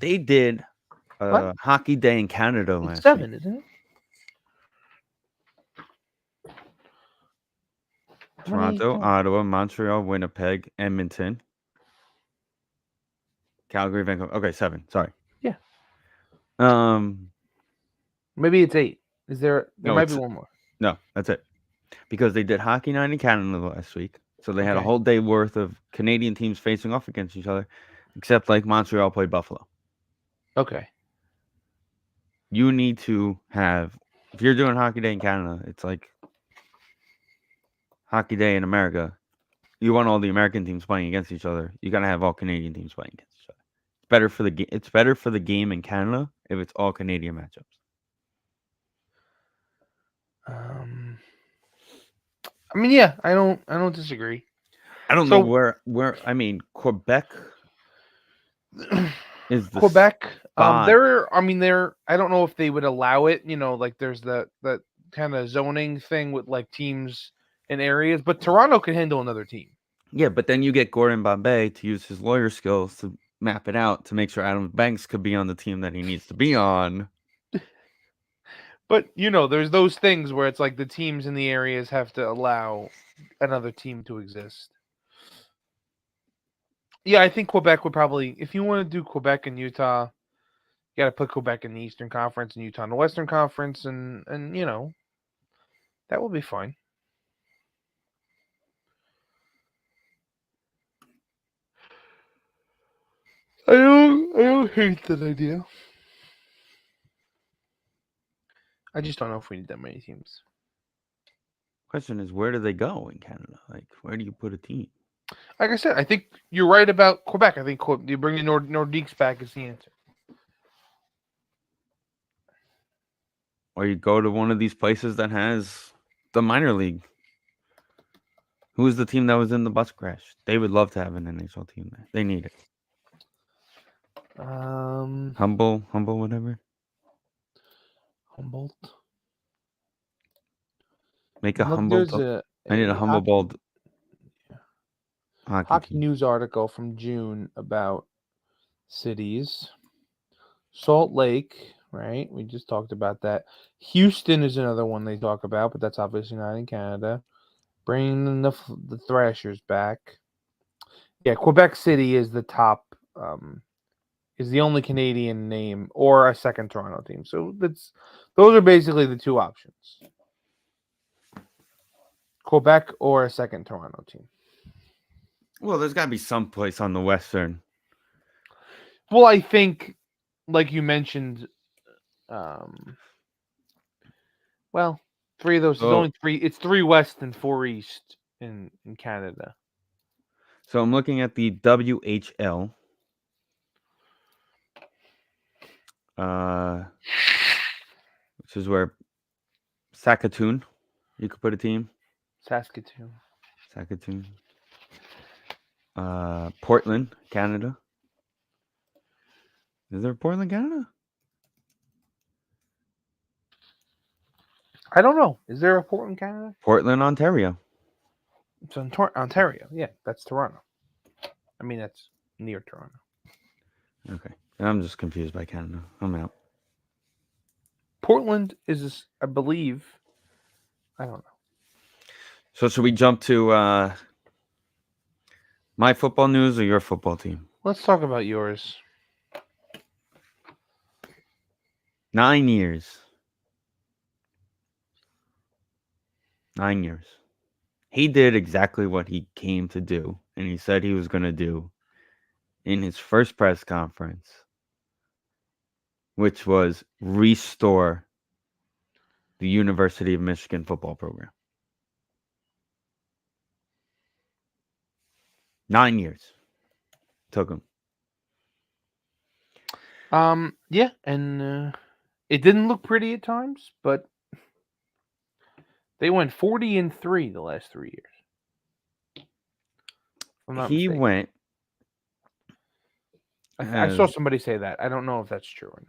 [SPEAKER 2] They did Hockey Day in Canada last week.
[SPEAKER 1] 7, isn't it?
[SPEAKER 2] Toronto, Ottawa, Montreal, Winnipeg, Edmonton, Calgary, Vancouver. Okay, 7. Sorry.
[SPEAKER 1] Yeah.
[SPEAKER 2] Maybe
[SPEAKER 1] it's 8. There might be one more.
[SPEAKER 2] No, that's it. Because they did Hockey Night in Canada last week. So they had a whole day worth of Canadian teams facing off against each other, except Montreal played Buffalo.
[SPEAKER 1] Okay.
[SPEAKER 2] You need to have, if you're doing Hockey Day in Canada, it's like Hockey Day in America. You want all the American teams playing against each other. You gotta have all Canadian teams playing against each other. It's better for the game in Canada if it's all Canadian matchups.
[SPEAKER 1] I mean, yeah, I don't disagree.
[SPEAKER 2] I don't know where. I mean, Quebec is the
[SPEAKER 1] Quebec.
[SPEAKER 2] spot.
[SPEAKER 1] I don't know if they would allow it. There's that kind of zoning thing with teams in areas, but Toronto can handle another team.
[SPEAKER 2] Yeah, but then you get Gordon Bombay to use his lawyer skills to map it out to make sure Adam Banks could be on the team that he needs to be on.
[SPEAKER 1] But there's those things where it's the teams in the areas have to allow another team to exist. Yeah, I think Quebec would probably, if you want to do Quebec and Utah, You got to put Quebec in the Eastern Conference and Utah in the Western Conference, and that will be fine. I don't hate that idea. I just don't know if we need that many teams.
[SPEAKER 2] Question is, where do they go in Canada? Like, where do you put a team?
[SPEAKER 1] Like I said, I think you're right about Quebec. I think you bring the Nordiques back is the answer.
[SPEAKER 2] Or you go to one of these places that has the minor league. Who was the team that was in the bus crash? They would love to have an NHL team there. They need it. Humble, whatever.
[SPEAKER 1] Humboldt.
[SPEAKER 2] Make a
[SPEAKER 1] Look,
[SPEAKER 2] Humboldt.
[SPEAKER 1] there's
[SPEAKER 2] I need a Humboldt
[SPEAKER 1] hockey
[SPEAKER 2] team.
[SPEAKER 1] news article from June about cities. Salt Lake, right? We just talked about that. Houston is another one they talk about, but that's obviously not in Canada. Bringing the Thrashers back. Yeah, Quebec City is the top. Is the only Canadian name or a second Toronto team. So those are basically the two options. Quebec or a second Toronto team.
[SPEAKER 2] Well, there's got to be some place on the Western.
[SPEAKER 1] Well, I think, like you mentioned, well, three of those. There's only three. It's 3 West and 4 East in Canada.
[SPEAKER 2] So I'm looking at the WHL. Which is where Saskatoon, you could put a team.
[SPEAKER 1] Saskatoon.
[SPEAKER 2] Portland, Canada. Is there Portland, Canada?
[SPEAKER 1] I don't know. Is there a Portland, Canada?
[SPEAKER 2] Portland, Ontario.
[SPEAKER 1] It's in Ontario. Yeah, that's Toronto. I mean, that's near Toronto.
[SPEAKER 2] Okay. I'm just confused by Canada. I'm out.
[SPEAKER 1] Portland is, I believe, I don't know.
[SPEAKER 2] So should we jump to my football news or your football team?
[SPEAKER 1] Let's talk about yours.
[SPEAKER 2] 9 years. 9 years. He did exactly what he came to do, and he said he was going to do in his first press conference, which was restore the University of Michigan football program. 9 years took him.
[SPEAKER 1] Yeah, and it didn't look pretty at times, but they went 40-3 the last 3 years.
[SPEAKER 2] He went.
[SPEAKER 1] I saw somebody say that. I don't know if that's true or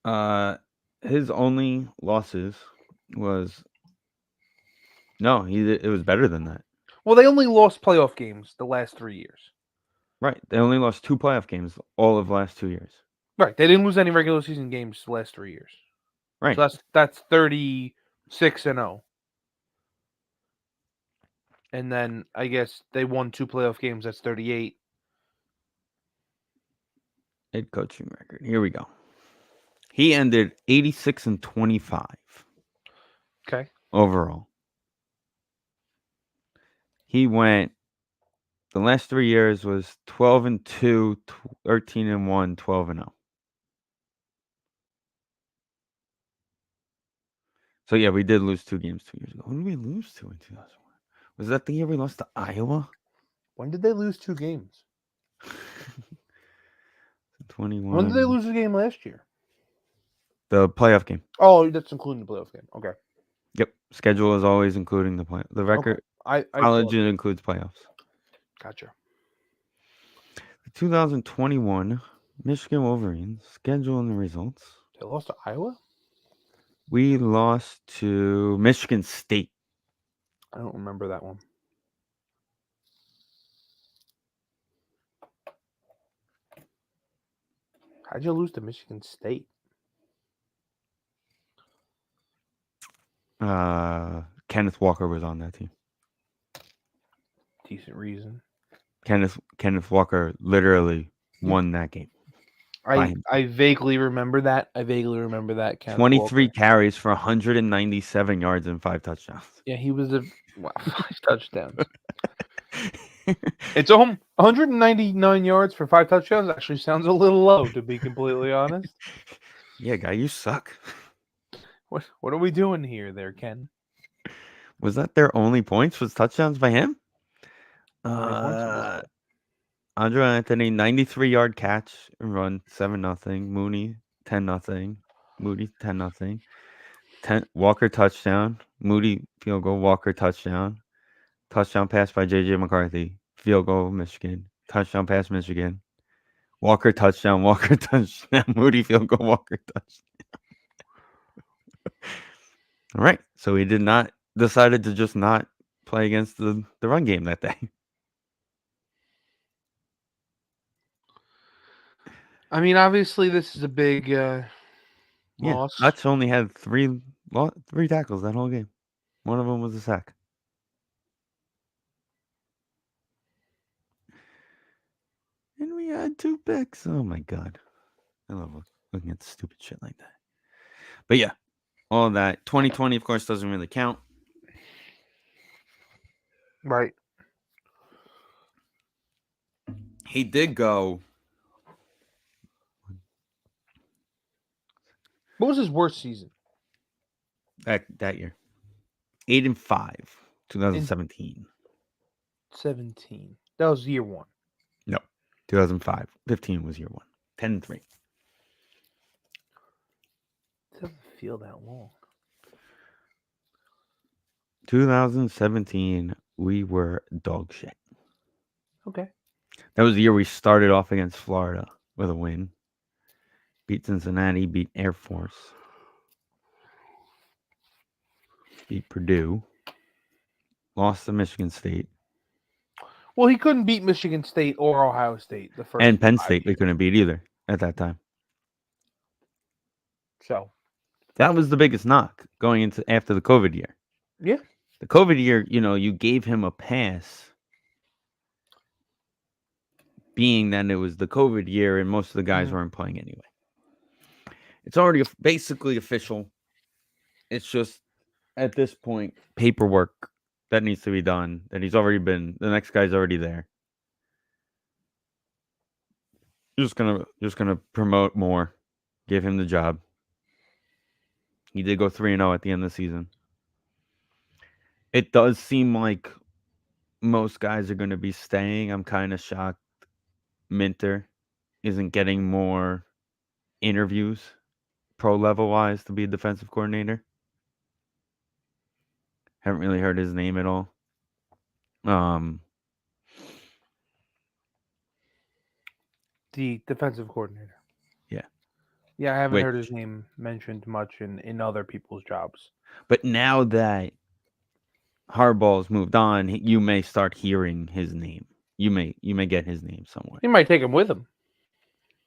[SPEAKER 2] not. His only losses was it was better than that.
[SPEAKER 1] Well, they only lost playoff games the last 3 years.
[SPEAKER 2] Right. They only lost 2 playoff games all of the last 2 years.
[SPEAKER 1] Right. They didn't lose any regular season games the last 3 years.
[SPEAKER 2] Right.
[SPEAKER 1] So that's 36-0. And then I guess they won 2 playoff games. That's 38.
[SPEAKER 2] Head coaching record. Here we go. He ended 86-25.
[SPEAKER 1] Okay.
[SPEAKER 2] Overall. He went. The last 3 years was 12-2, 13-1, 12-0. So yeah, we did lose 2 games 2 years ago. Who did we lose to in 2001? Was that the year we lost to Iowa?
[SPEAKER 1] When did they lose 2 games?
[SPEAKER 2] 21.
[SPEAKER 1] When did they lose a game last year?
[SPEAKER 2] The playoff game.
[SPEAKER 1] Oh, that's including the playoff game. Okay.
[SPEAKER 2] Yep. Schedule is always including the record.
[SPEAKER 1] Okay.
[SPEAKER 2] College includes playoffs.
[SPEAKER 1] Gotcha.
[SPEAKER 2] The 2021 Michigan Wolverines schedule and the results.
[SPEAKER 1] They lost to Iowa?
[SPEAKER 2] We lost to Michigan State.
[SPEAKER 1] I don't remember that one. How'd you lose to Michigan State?
[SPEAKER 2] Kenneth Walker was on that team.
[SPEAKER 1] Decent reason.
[SPEAKER 2] Kenneth Walker literally won that game. by him.
[SPEAKER 1] I vaguely remember that. Kenneth
[SPEAKER 2] 23
[SPEAKER 1] Walker.
[SPEAKER 2] carries for 197 yards and 5 touchdowns.
[SPEAKER 1] Yeah, he was a 5 touchdowns. It's 199 yards for 5 touchdowns. Actually, sounds a little low, to be completely honest.
[SPEAKER 2] Yeah, guy, you suck.
[SPEAKER 1] What are we doing here, there, Ken?
[SPEAKER 2] Was that their only points? Was touchdowns by him?
[SPEAKER 1] Only points at this point.
[SPEAKER 2] Andre Anthony, 93-yard catch and run, 7-0. Mooney, 10-0. Moody, 10-0. Walker touchdown. Moody field goal. Walker touchdown. Touchdown pass by J.J. McCarthy. Field goal, Michigan. Touchdown pass, Michigan. Walker touchdown. Walker touchdown. Moody field goal. Walker touchdown. All right. So he decided to just not play against the run game that day.
[SPEAKER 1] I mean, obviously, this is a big loss.
[SPEAKER 2] Hutch only had three tackles that whole game. One of them was a sack. And we had 2 picks. Oh, my God. I love looking at stupid shit like that. But, yeah, all that. 2020, of course, doesn't really count.
[SPEAKER 1] Right.
[SPEAKER 2] He did go.
[SPEAKER 1] What was his worst season?
[SPEAKER 2] That year. 8-5, 2017.
[SPEAKER 1] 17. That was year 1.
[SPEAKER 2] No, 2005. 15 was year 1. 10-3.
[SPEAKER 1] It doesn't feel that long.
[SPEAKER 2] 2017, we were dog shit.
[SPEAKER 1] Okay.
[SPEAKER 2] That was the year we started off against Florida with a win. Beat Cincinnati, beat Air Force. Beat Purdue. Lost to Michigan State.
[SPEAKER 1] Well, he couldn't beat Michigan State or Ohio State the first.
[SPEAKER 2] And Penn State we couldn't beat either at that time.
[SPEAKER 1] So
[SPEAKER 2] that was the biggest knock going into after the COVID year.
[SPEAKER 1] Yeah.
[SPEAKER 2] The COVID year, you gave him a pass, being that it was the COVID year and most of the guys weren't playing anyway. It's already basically official. It's just at this point paperwork that needs to be done. That he's already been. The next guy's already there. Just gonna promote more, give him the job. He did go 3-0 at the end of the season. It does seem like most guys are going to be staying. I'm kind of shocked Minter isn't getting more interviews pro level wise to be a defensive coordinator. Haven't really heard his name at all.
[SPEAKER 1] The defensive coordinator.
[SPEAKER 2] Yeah.
[SPEAKER 1] Yeah, I haven't heard his name mentioned much in other people's jobs.
[SPEAKER 2] But now that Harbaugh's moved on, you may start hearing his name. You may get his name somewhere.
[SPEAKER 1] He might take him with him.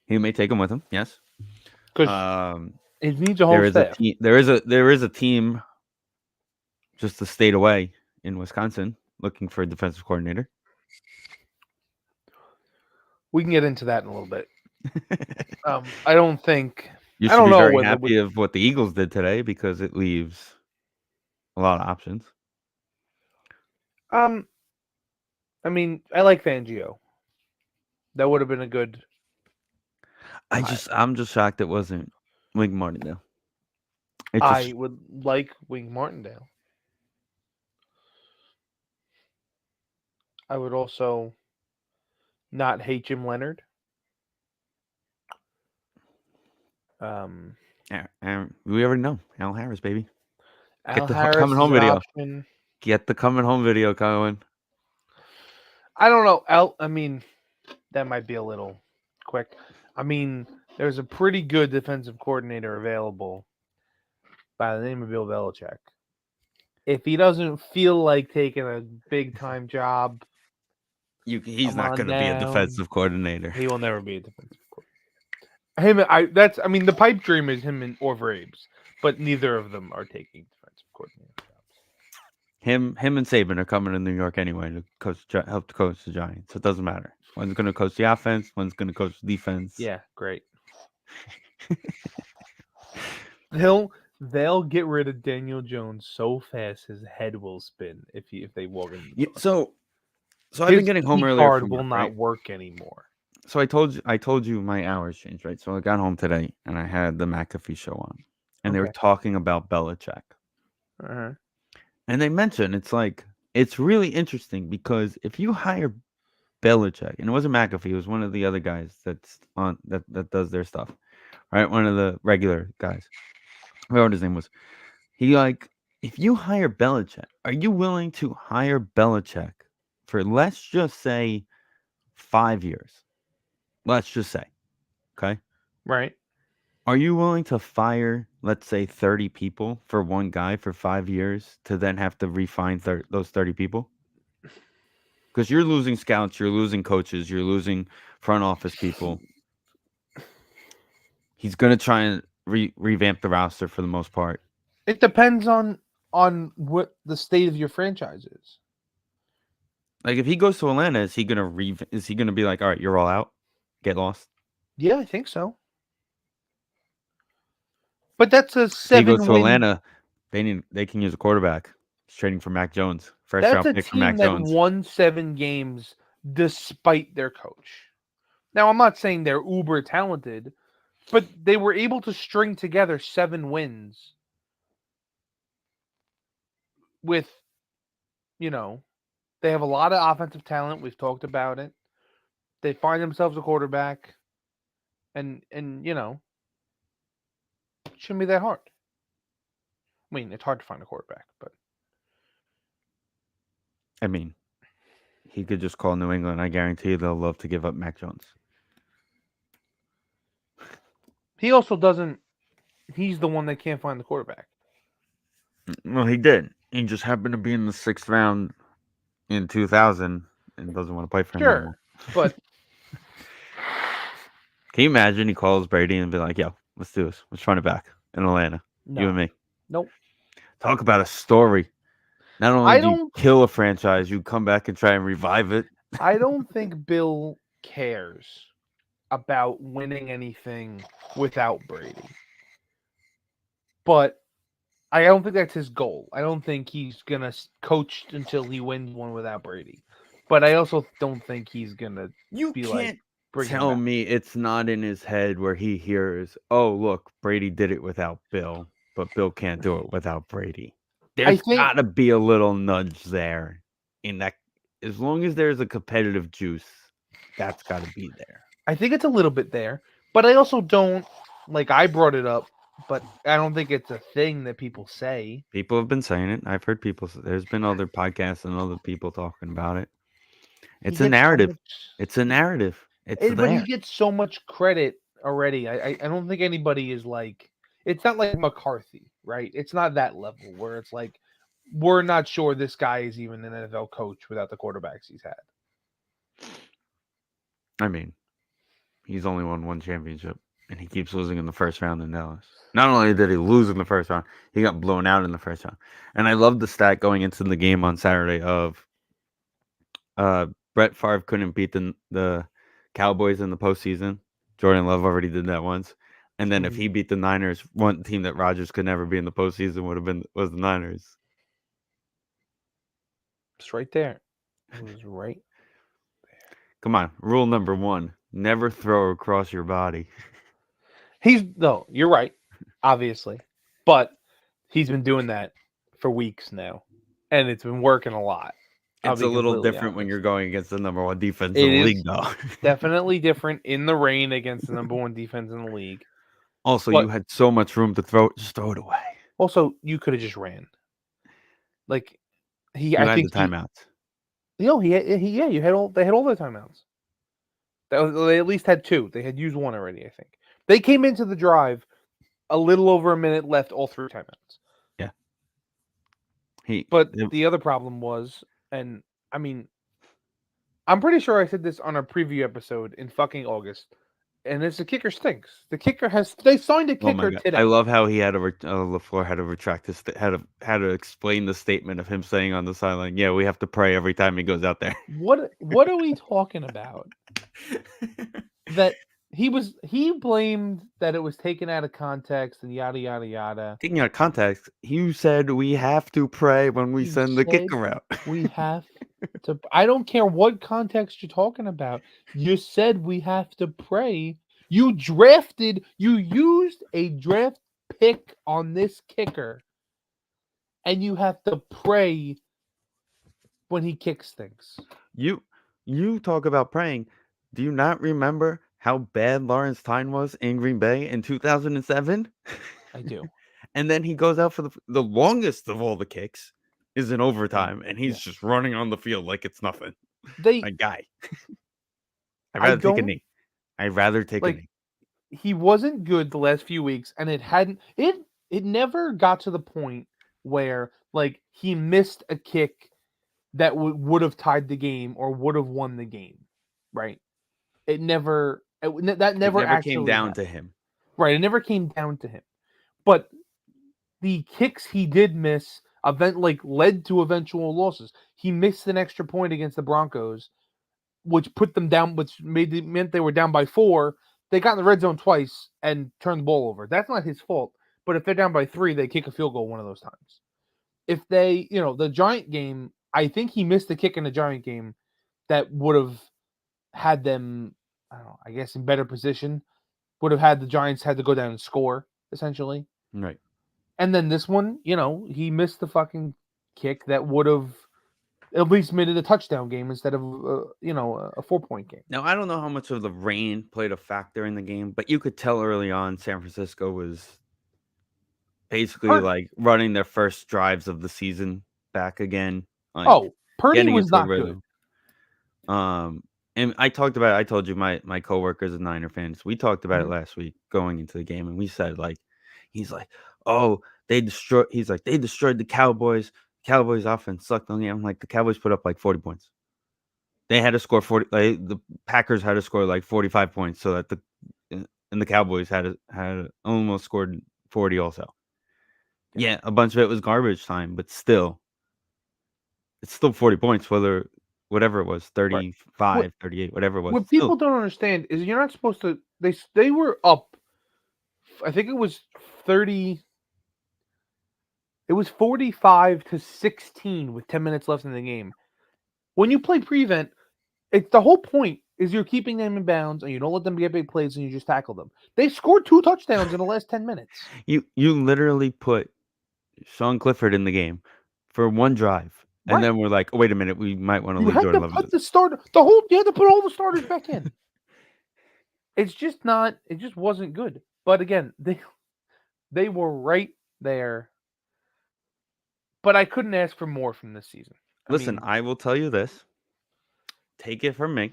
[SPEAKER 2] He may take him with him. Yes.
[SPEAKER 1] Because it needs a whole staff.
[SPEAKER 2] There is a team just a state away in Wisconsin looking for a defensive coordinator.
[SPEAKER 1] We can get into that in a little bit. I don't think
[SPEAKER 2] you should be very happy of what the Eagles did today because it leaves a lot of options.
[SPEAKER 1] I mean, I like Fangio. That would have been a good.
[SPEAKER 2] I'm just shocked it wasn't Wink Martindale.
[SPEAKER 1] I would like Wink Martindale. I would also not hate Jim Leonard.
[SPEAKER 2] We already know Al Harris, baby.
[SPEAKER 1] Get the coming home
[SPEAKER 2] video. Get the coming home video, Cohen.
[SPEAKER 1] I don't know. I mean, that might be a little quick. I mean, there's a pretty good defensive coordinator available by the name of Bill Belichick. If he doesn't feel like taking a big time job,
[SPEAKER 2] he's not going to be a defensive coordinator.
[SPEAKER 1] He will never be a defensive coordinator. I mean, the pipe dream is him or Vrabes, but neither of them are taking defensive coordinator jobs.
[SPEAKER 2] Him and Saban are coming to New York anyway to help coach the Giants. So it doesn't matter. One's going to coach the offense. One's going to coach the defense.
[SPEAKER 1] Yeah, great. They'll get rid of Daniel Jones so fast his head will spin if they walk in the
[SPEAKER 2] Yeah,
[SPEAKER 1] door.
[SPEAKER 2] so I've been
[SPEAKER 1] His
[SPEAKER 2] getting home
[SPEAKER 1] key
[SPEAKER 2] earlier
[SPEAKER 1] card
[SPEAKER 2] from
[SPEAKER 1] will
[SPEAKER 2] work,
[SPEAKER 1] not
[SPEAKER 2] right?
[SPEAKER 1] work anymore.
[SPEAKER 2] So I told you my hours changed, right? So I got home today and I had the McAfee show on, and they were
[SPEAKER 1] Okay.
[SPEAKER 2] talking about Belichick,
[SPEAKER 1] Uh-huh.
[SPEAKER 2] and they mentioned it's really interesting because if you hire Belichick, and it wasn't McAfee, it was one of the other guys that's on that does their stuff, right? One of the regular guys. I forgot what his name was. He like, if you hire Belichick, are you willing to hire Belichick for, let's just say, 5 years? Let's just say, okay?
[SPEAKER 1] Right.
[SPEAKER 2] Are you willing to fire, let's say, 30 people for one guy for 5 years to then have to refine those 30 people? Because you're losing scouts, you're losing coaches, you're losing front office people. He's going to try and revamp the roster for the most part.
[SPEAKER 1] It depends on what the state of your franchise is.
[SPEAKER 2] Like, if he goes to Atlanta, is he gonna be like, all right, you're all out, get lost?
[SPEAKER 1] Yeah, I think so. But that's a
[SPEAKER 2] If he goes to
[SPEAKER 1] 7-win.
[SPEAKER 2] Atlanta, they can use a quarterback. He's trading for Mac Jones, first
[SPEAKER 1] That's
[SPEAKER 2] round
[SPEAKER 1] a
[SPEAKER 2] pick for
[SPEAKER 1] team
[SPEAKER 2] Mac
[SPEAKER 1] that
[SPEAKER 2] Jones.
[SPEAKER 1] won 7 games despite their coach. Now, I'm not saying they're uber talented, but they were able to string together 7 wins with, they have a lot of offensive talent. We've talked about it. They find themselves a quarterback, and it shouldn't be that hard. I mean, it's hard to find a quarterback, but
[SPEAKER 2] I mean, he could just call New England. I guarantee you they'll love to give up Mac Jones.
[SPEAKER 1] he also doesn't. He's the one that can't find the quarterback.
[SPEAKER 2] Well, he did. He just happened to be in the 6th round in 2000 and doesn't want to play for him
[SPEAKER 1] Sure,
[SPEAKER 2] anymore.
[SPEAKER 1] but
[SPEAKER 2] Can you imagine he calls Brady and be like, yo, let's do this. Let's run it back in Atlanta. You and
[SPEAKER 1] no,
[SPEAKER 2] me.
[SPEAKER 1] nope.
[SPEAKER 2] Talk about a story. Not only
[SPEAKER 1] I
[SPEAKER 2] do you
[SPEAKER 1] don't.
[SPEAKER 2] kill a franchise, you come back and try and revive it.
[SPEAKER 1] I don't think Bill cares about winning anything without Brady. But I don't think that's his goal. I don't think he's gonna coach until he wins one without Brady. But I also don't think he's gonna
[SPEAKER 2] You
[SPEAKER 1] be like,
[SPEAKER 2] can't
[SPEAKER 1] bring him
[SPEAKER 2] tell
[SPEAKER 1] back.
[SPEAKER 2] me it's not in his head where he hears, oh, look, Brady did it without Bill, but Bill can't do it without Brady.
[SPEAKER 1] I
[SPEAKER 2] There's
[SPEAKER 1] think
[SPEAKER 2] got to be a little nudge there in that. As long as there's a competitive juice, that's got to be there.
[SPEAKER 1] it's a little bit there, but I also don't like. I brought it up, but I don't think it's a thing that people say.
[SPEAKER 2] People have been saying it. I've heard people. There's been other podcasts and other people talking about it.
[SPEAKER 1] He
[SPEAKER 2] It's a
[SPEAKER 1] gets so
[SPEAKER 2] narrative.
[SPEAKER 1] much.
[SPEAKER 2] It's a narrative. It's
[SPEAKER 1] But he
[SPEAKER 2] there.
[SPEAKER 1] gets so much credit already. I don't think anybody is like. It's not like McCarthy, right? It's not that level where it's like we're not sure this guy is even an NFL coach without the quarterbacks he's had.
[SPEAKER 2] I mean, he's only won one championship, and he keeps losing in the first round in Dallas. Not only did he lose in the first round, he got blown out in the first round. And I love the stat going into the game on Saturday of Brett Favre couldn't beat the Cowboys in the postseason. Jordan Love already did that once. And then if he beat the Niners, one team that Rodgers could never be in the postseason was the Niners.
[SPEAKER 1] It's right there. It was right.
[SPEAKER 2] Come on, rule number 1: never throw across your body.
[SPEAKER 1] You're right, obviously, but he's been doing that for weeks now, and it's been working a lot. I'll
[SPEAKER 2] It's
[SPEAKER 1] be
[SPEAKER 2] a little
[SPEAKER 1] completely
[SPEAKER 2] different when
[SPEAKER 1] honest.
[SPEAKER 2] you're going against the number 1 defense
[SPEAKER 1] It
[SPEAKER 2] in the
[SPEAKER 1] is
[SPEAKER 2] league, though.
[SPEAKER 1] definitely different in the rain against the number 1 defense in the league.
[SPEAKER 2] Also,
[SPEAKER 1] But
[SPEAKER 2] you had so much room to throw it, just throw it away.
[SPEAKER 1] also, you could have just ran. Like
[SPEAKER 2] You
[SPEAKER 1] I
[SPEAKER 2] had
[SPEAKER 1] think
[SPEAKER 2] the timeouts.
[SPEAKER 1] you had they had all their timeouts. They at least had 2. They had used 1 already, I think. They came into the drive a little over a minute left, all 3 timeouts.
[SPEAKER 2] Yeah.
[SPEAKER 1] But the other problem was, and I mean, I'm pretty sure I said this on a preview episode in fucking August, and it's the kicker stinks. The kicker they signed a
[SPEAKER 2] Oh my
[SPEAKER 1] kicker
[SPEAKER 2] god!
[SPEAKER 1] today.
[SPEAKER 2] I love how he had to LaFleur had to retract his had to explain the statement of him saying on the sideline, "Yeah, we have to pray every time he goes out there."
[SPEAKER 1] What are we talking about? That He blamed that it was taken out of context and yada yada yada.
[SPEAKER 2] Taking out of context, you said we have to pray when we
[SPEAKER 1] You
[SPEAKER 2] send the
[SPEAKER 1] said
[SPEAKER 2] kicker out.
[SPEAKER 1] we have to. I don't care what context you're talking about. You said we have to pray. You used a draft pick on this kicker, and you have to pray when he kicks things.
[SPEAKER 2] You talk about praying. Do you not remember how bad Lawrence Tyne was in Green Bay in 2007?
[SPEAKER 1] I do.
[SPEAKER 2] And then he goes out for the longest of all the kicks is in overtime, and he's
[SPEAKER 1] Yeah.
[SPEAKER 2] just running on the field like it's nothing.
[SPEAKER 1] They,
[SPEAKER 2] My guy. I'd
[SPEAKER 1] I
[SPEAKER 2] rather take a
[SPEAKER 1] don't
[SPEAKER 2] knee. I'd rather take a
[SPEAKER 1] like.
[SPEAKER 2] knee.
[SPEAKER 1] He wasn't good the last few weeks, and it never got to the point where like he missed a kick that would have tied the game or would have won the game, right? That
[SPEAKER 2] It
[SPEAKER 1] never
[SPEAKER 2] never came
[SPEAKER 1] actually
[SPEAKER 2] down
[SPEAKER 1] happened.
[SPEAKER 2] to him.
[SPEAKER 1] Right, it never came down to him. But the kicks he did miss led to eventual losses. He missed an extra point against the Broncos, which put them down, which meant they were down by 4. They got in the red zone twice and turned the ball over. That's not his fault. But if they're down by 3, they kick a field goal one of those times. If they, the Giant game, I think he missed the kick in the Giant game that would have had them, I don't know, I guess in better position. Would have had the Giants had to go down and score, essentially.
[SPEAKER 2] Right.
[SPEAKER 1] And then this one, he missed the fucking kick that would have at least made it a touchdown game instead of, a 4-point game.
[SPEAKER 2] Now, I don't know how much of the rain played a factor in the game, but you could tell early on San Francisco was basically like running their first drives of the season back again. Like
[SPEAKER 1] Purdy
[SPEAKER 2] getting
[SPEAKER 1] was
[SPEAKER 2] into a
[SPEAKER 1] not good.
[SPEAKER 2] rhythm. And I told you my coworker's a Niner fan. So we talked about it last week going into the game, and we said he's like, oh, they destroyed the Cowboys. Cowboys offense sucked on the game. I'm like, the Cowboys put up like 40 points. They had to score 40. The Packers had to score like 45 points so that the Cowboys had almost scored 40 also. Yeah, a bunch of it was garbage time, but still, it's still 40 points, whatever it was, 35, 38, whatever it was.
[SPEAKER 1] What people don't understand is you're not supposed to. They were up. I think it was 30. It was 45-16 with 10 minutes left in the game. When you play prevent, the whole point is you're keeping them in bounds and you don't let them get big plays and you just tackle them. They scored 2 touchdowns in the last 10 minutes.
[SPEAKER 2] You literally put Sean Clifford in the game for one drive. And then we're like, oh, wait a minute, we might want to leave Jordan Love.
[SPEAKER 1] You had to put all the starters back in. It just wasn't good. But again, they were right there. But I couldn't ask for more from this season.
[SPEAKER 2] Listen, I will tell you this. Take it from me.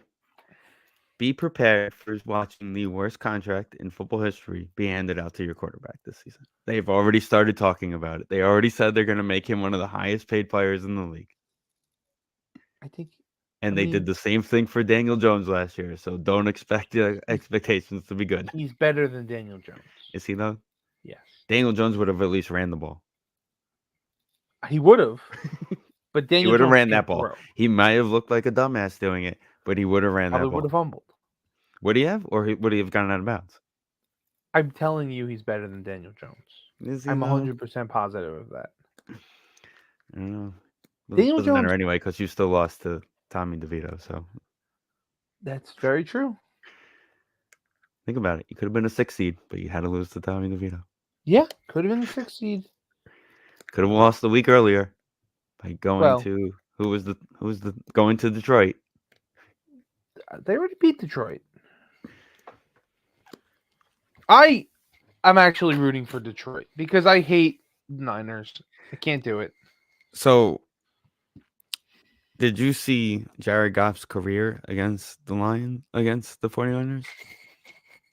[SPEAKER 2] Be prepared for watching the worst contract in football history be handed out to your quarterback this season. They've already started talking about it. They already said they're going to make him one of the highest paid players in the league. They did the same thing for Daniel Jones last year, so don't expect expectations to be good.
[SPEAKER 1] He's better than Daniel Jones.
[SPEAKER 2] Is he, though?
[SPEAKER 1] Yes.
[SPEAKER 2] Daniel Jones would have at least ran the ball.
[SPEAKER 1] He would have. But Daniel
[SPEAKER 2] would have
[SPEAKER 1] Jones
[SPEAKER 2] ran that ball.
[SPEAKER 1] Throw.
[SPEAKER 2] He might have looked like a dumbass doing it, but he would have ran that ball.
[SPEAKER 1] Probably would have fumbled.
[SPEAKER 2] Would he have? Or would he have gotten out of bounds?
[SPEAKER 1] I'm telling you he's better than Daniel Jones. I'm 100% positive of that.
[SPEAKER 2] I don't know.
[SPEAKER 1] Daniel
[SPEAKER 2] doesn't
[SPEAKER 1] Jones,
[SPEAKER 2] matter anyway because you still lost to Tommy DeVito. So
[SPEAKER 1] that's very true.
[SPEAKER 2] Think about it. You could have been a 6 seed, but you had to lose to Tommy DeVito.
[SPEAKER 1] Yeah, could have been the 6 seed.
[SPEAKER 2] Could have lost the week earlier by going to who was going to Detroit.
[SPEAKER 1] They already beat Detroit. I'm actually rooting for Detroit because I hate Niners. I can't do it.
[SPEAKER 2] So, did you see Jared Goff's career against the 49ers?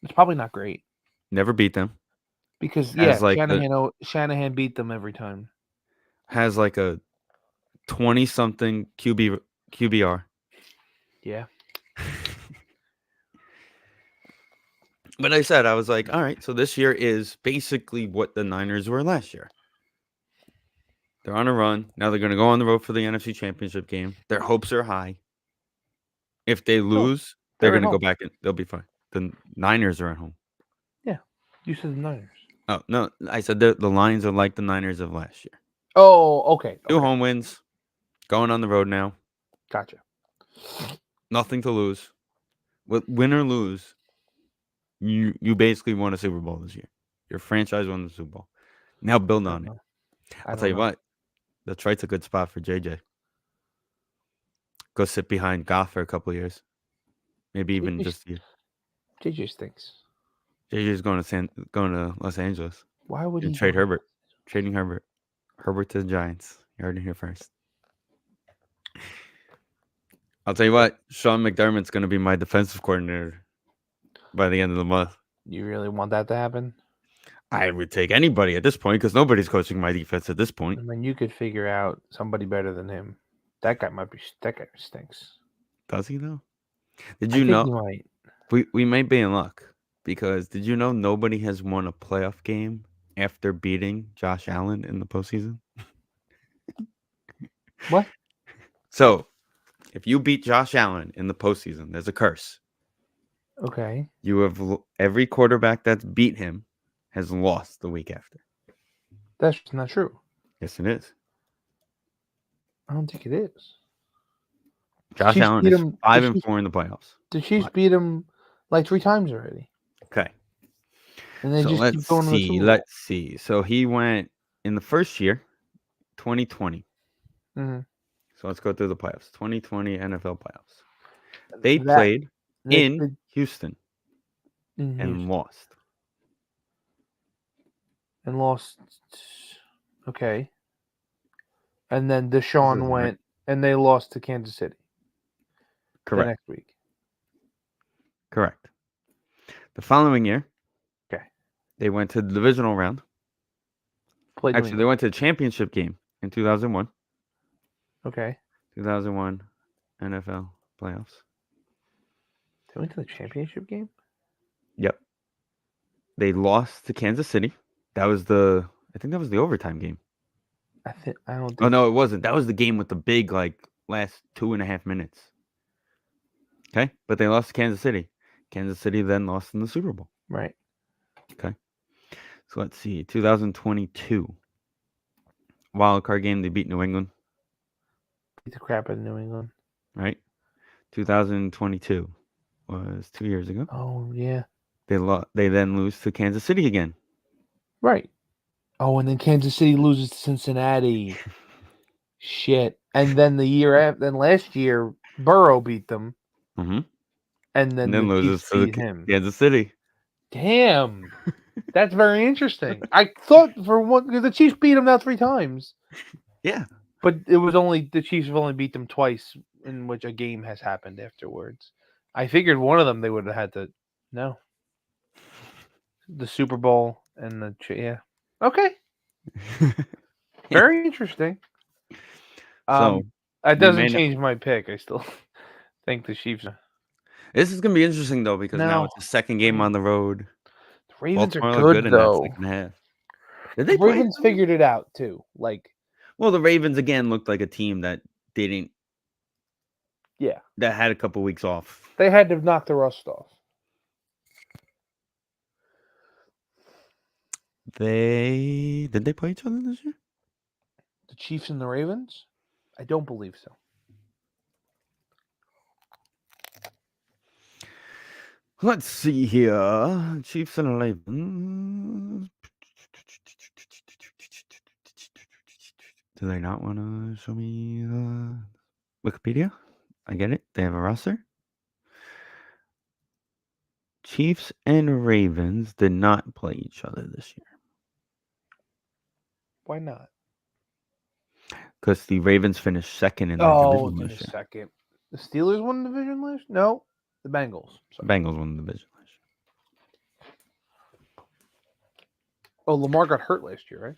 [SPEAKER 1] It's probably not great.
[SPEAKER 2] Never beat them.
[SPEAKER 1] Because Shanahan beat them every time.
[SPEAKER 2] Has like a 20-something QBR.
[SPEAKER 1] Yeah.
[SPEAKER 2] But I was like, all right, so this year is basically what the Niners were last year. They're on a run. Now they're going to go on the road for the NFC Championship game. Their hopes are high. If they lose, they're going to go back and they'll be fine. The Niners are at home.
[SPEAKER 1] Yeah, you said the Niners.
[SPEAKER 2] Oh no, I said the Lions are like the Niners of last year.
[SPEAKER 1] Oh, okay.
[SPEAKER 2] 2
[SPEAKER 1] Okay,
[SPEAKER 2] home wins, going on the road now.
[SPEAKER 1] gotcha.
[SPEAKER 2] Nothing to lose. Win or lose, you basically won a Super Bowl this year. Your franchise won the Super Bowl. Now build
[SPEAKER 1] I
[SPEAKER 2] on
[SPEAKER 1] don't
[SPEAKER 2] it.
[SPEAKER 1] know. I
[SPEAKER 2] I'll tell
[SPEAKER 1] don't
[SPEAKER 2] you
[SPEAKER 1] know.
[SPEAKER 2] what, Detroit's a good spot for JJ. Go sit behind Goff for a couple of years, maybe even just a year.
[SPEAKER 1] JJ stinks.
[SPEAKER 2] JJ's going to Los Angeles.
[SPEAKER 1] Why would
[SPEAKER 2] You
[SPEAKER 1] he
[SPEAKER 2] trade
[SPEAKER 1] go?
[SPEAKER 2] Herbert, trading Herbert. Herbert to the Giants. You heard it here first. I'll tell you what, Sean McDermott's going to be my defensive coordinator by the end of the month.
[SPEAKER 1] You really want that to happen?
[SPEAKER 2] I would take anybody at this point because nobody's coaching my defense at this point.
[SPEAKER 1] I mean, you could figure out somebody better than him. That guy stinks.
[SPEAKER 2] Does he though? Did
[SPEAKER 1] I
[SPEAKER 2] you
[SPEAKER 1] think
[SPEAKER 2] know
[SPEAKER 1] he might.
[SPEAKER 2] we might be in luck because did you know nobody has won a playoff game after beating Josh Allen in the postseason?
[SPEAKER 1] What?
[SPEAKER 2] So if you beat Josh Allen in the postseason, there's a curse.
[SPEAKER 1] Okay.
[SPEAKER 2] You have every quarterback that's beat him has lost the week after.
[SPEAKER 1] That's just not true.
[SPEAKER 2] Yes, it is.
[SPEAKER 1] I don't think it is.
[SPEAKER 2] Josh
[SPEAKER 1] Chiefs
[SPEAKER 2] Allen
[SPEAKER 1] beat
[SPEAKER 2] is
[SPEAKER 1] him.
[SPEAKER 2] 5-4 in the playoffs.
[SPEAKER 1] The Chiefs
[SPEAKER 2] What?
[SPEAKER 1] beat him like 3 times already,
[SPEAKER 2] Okay.
[SPEAKER 1] and they
[SPEAKER 2] So
[SPEAKER 1] just keep
[SPEAKER 2] let's
[SPEAKER 1] going to the
[SPEAKER 2] see.
[SPEAKER 1] Super Bowl.
[SPEAKER 2] Let's see. So he went in the first year, 2020.
[SPEAKER 1] Mm-hmm.
[SPEAKER 2] So let's go through the playoffs. 2020 NFL playoffs. They
[SPEAKER 1] That
[SPEAKER 2] played
[SPEAKER 1] they
[SPEAKER 2] in
[SPEAKER 1] played
[SPEAKER 2] Houston
[SPEAKER 1] in
[SPEAKER 2] and
[SPEAKER 1] Houston
[SPEAKER 2] lost.
[SPEAKER 1] and lost. Okay, and then
[SPEAKER 2] This
[SPEAKER 1] Deshaun
[SPEAKER 2] isn't right.
[SPEAKER 1] went and they lost to Kansas City the
[SPEAKER 2] Correct.
[SPEAKER 1] next week.
[SPEAKER 2] Correct. The following year,
[SPEAKER 1] Okay,
[SPEAKER 2] they went to the divisional round.
[SPEAKER 1] played New
[SPEAKER 2] Actually, they
[SPEAKER 1] England.
[SPEAKER 2] went to the championship game in 2001.
[SPEAKER 1] Okay,
[SPEAKER 2] 2001 NFL playoffs.
[SPEAKER 1] they went to the championship game.
[SPEAKER 2] Yep. They lost to Kansas City. I think that was the overtime game.
[SPEAKER 1] I don't think.
[SPEAKER 2] Oh no, it wasn't. That was the game with the big last 2.5 minutes. Okay, but they lost to Kansas City. Kansas City then lost in the Super Bowl.
[SPEAKER 1] Right.
[SPEAKER 2] Okay, so let's see. 2022 wild card game. They beat New England.
[SPEAKER 1] Beat the crap out of New England.
[SPEAKER 2] Right. 2022 was 2 years ago.
[SPEAKER 1] Oh yeah.
[SPEAKER 2] They then lose to Kansas City again.
[SPEAKER 1] Right. Oh, and then Kansas City loses to Cincinnati. Shit. And then last year, Burrow beat them,
[SPEAKER 2] Mm-hmm.
[SPEAKER 1] and then
[SPEAKER 2] And
[SPEAKER 1] the
[SPEAKER 2] then loses
[SPEAKER 1] Chiefs
[SPEAKER 2] to
[SPEAKER 1] beat him.
[SPEAKER 2] Kansas City.
[SPEAKER 1] Damn. That's very interesting. I thought for one because the Chiefs beat them now 3 times,
[SPEAKER 2] Yeah.
[SPEAKER 1] but it was only the Chiefs have only beat them twice, in which a game has happened afterwards. I figured one of them they would have had to. No. The Super Bowl and yeah. Okay. Very interesting.
[SPEAKER 2] So
[SPEAKER 1] That
[SPEAKER 2] we may
[SPEAKER 1] doesn't
[SPEAKER 2] not.
[SPEAKER 1] change my pick. I still think the Chiefs.
[SPEAKER 2] This is gonna be interesting though because now
[SPEAKER 1] No.
[SPEAKER 2] it's the second game on the road.
[SPEAKER 1] The Ravens
[SPEAKER 2] Baltimore
[SPEAKER 1] are
[SPEAKER 2] looked
[SPEAKER 1] good
[SPEAKER 2] good in that
[SPEAKER 1] though.
[SPEAKER 2] second half. Did
[SPEAKER 1] The
[SPEAKER 2] they play?
[SPEAKER 1] Ravens figured it out too. Like,
[SPEAKER 2] Well, the Ravens again looked like a team that didn't.
[SPEAKER 1] yeah,
[SPEAKER 2] That had a couple weeks off.
[SPEAKER 1] they had to knock the rust off.
[SPEAKER 2] Did they play each other this year?
[SPEAKER 1] The Chiefs and the Ravens? I don't believe so.
[SPEAKER 2] Let's see here. Chiefs and Ravens. Do they not want to show me Wikipedia? I get it. They have a roster. Chiefs and Ravens did not play each other this year
[SPEAKER 1] Why not?
[SPEAKER 2] because the Ravens finished second in their
[SPEAKER 1] Oh,
[SPEAKER 2] division
[SPEAKER 1] in a
[SPEAKER 2] last year.
[SPEAKER 1] second. The Steelers won the division last? No, the Bengals. Sorry.
[SPEAKER 2] Bengals won the division last year.
[SPEAKER 1] Oh, Lamar got hurt last year, right?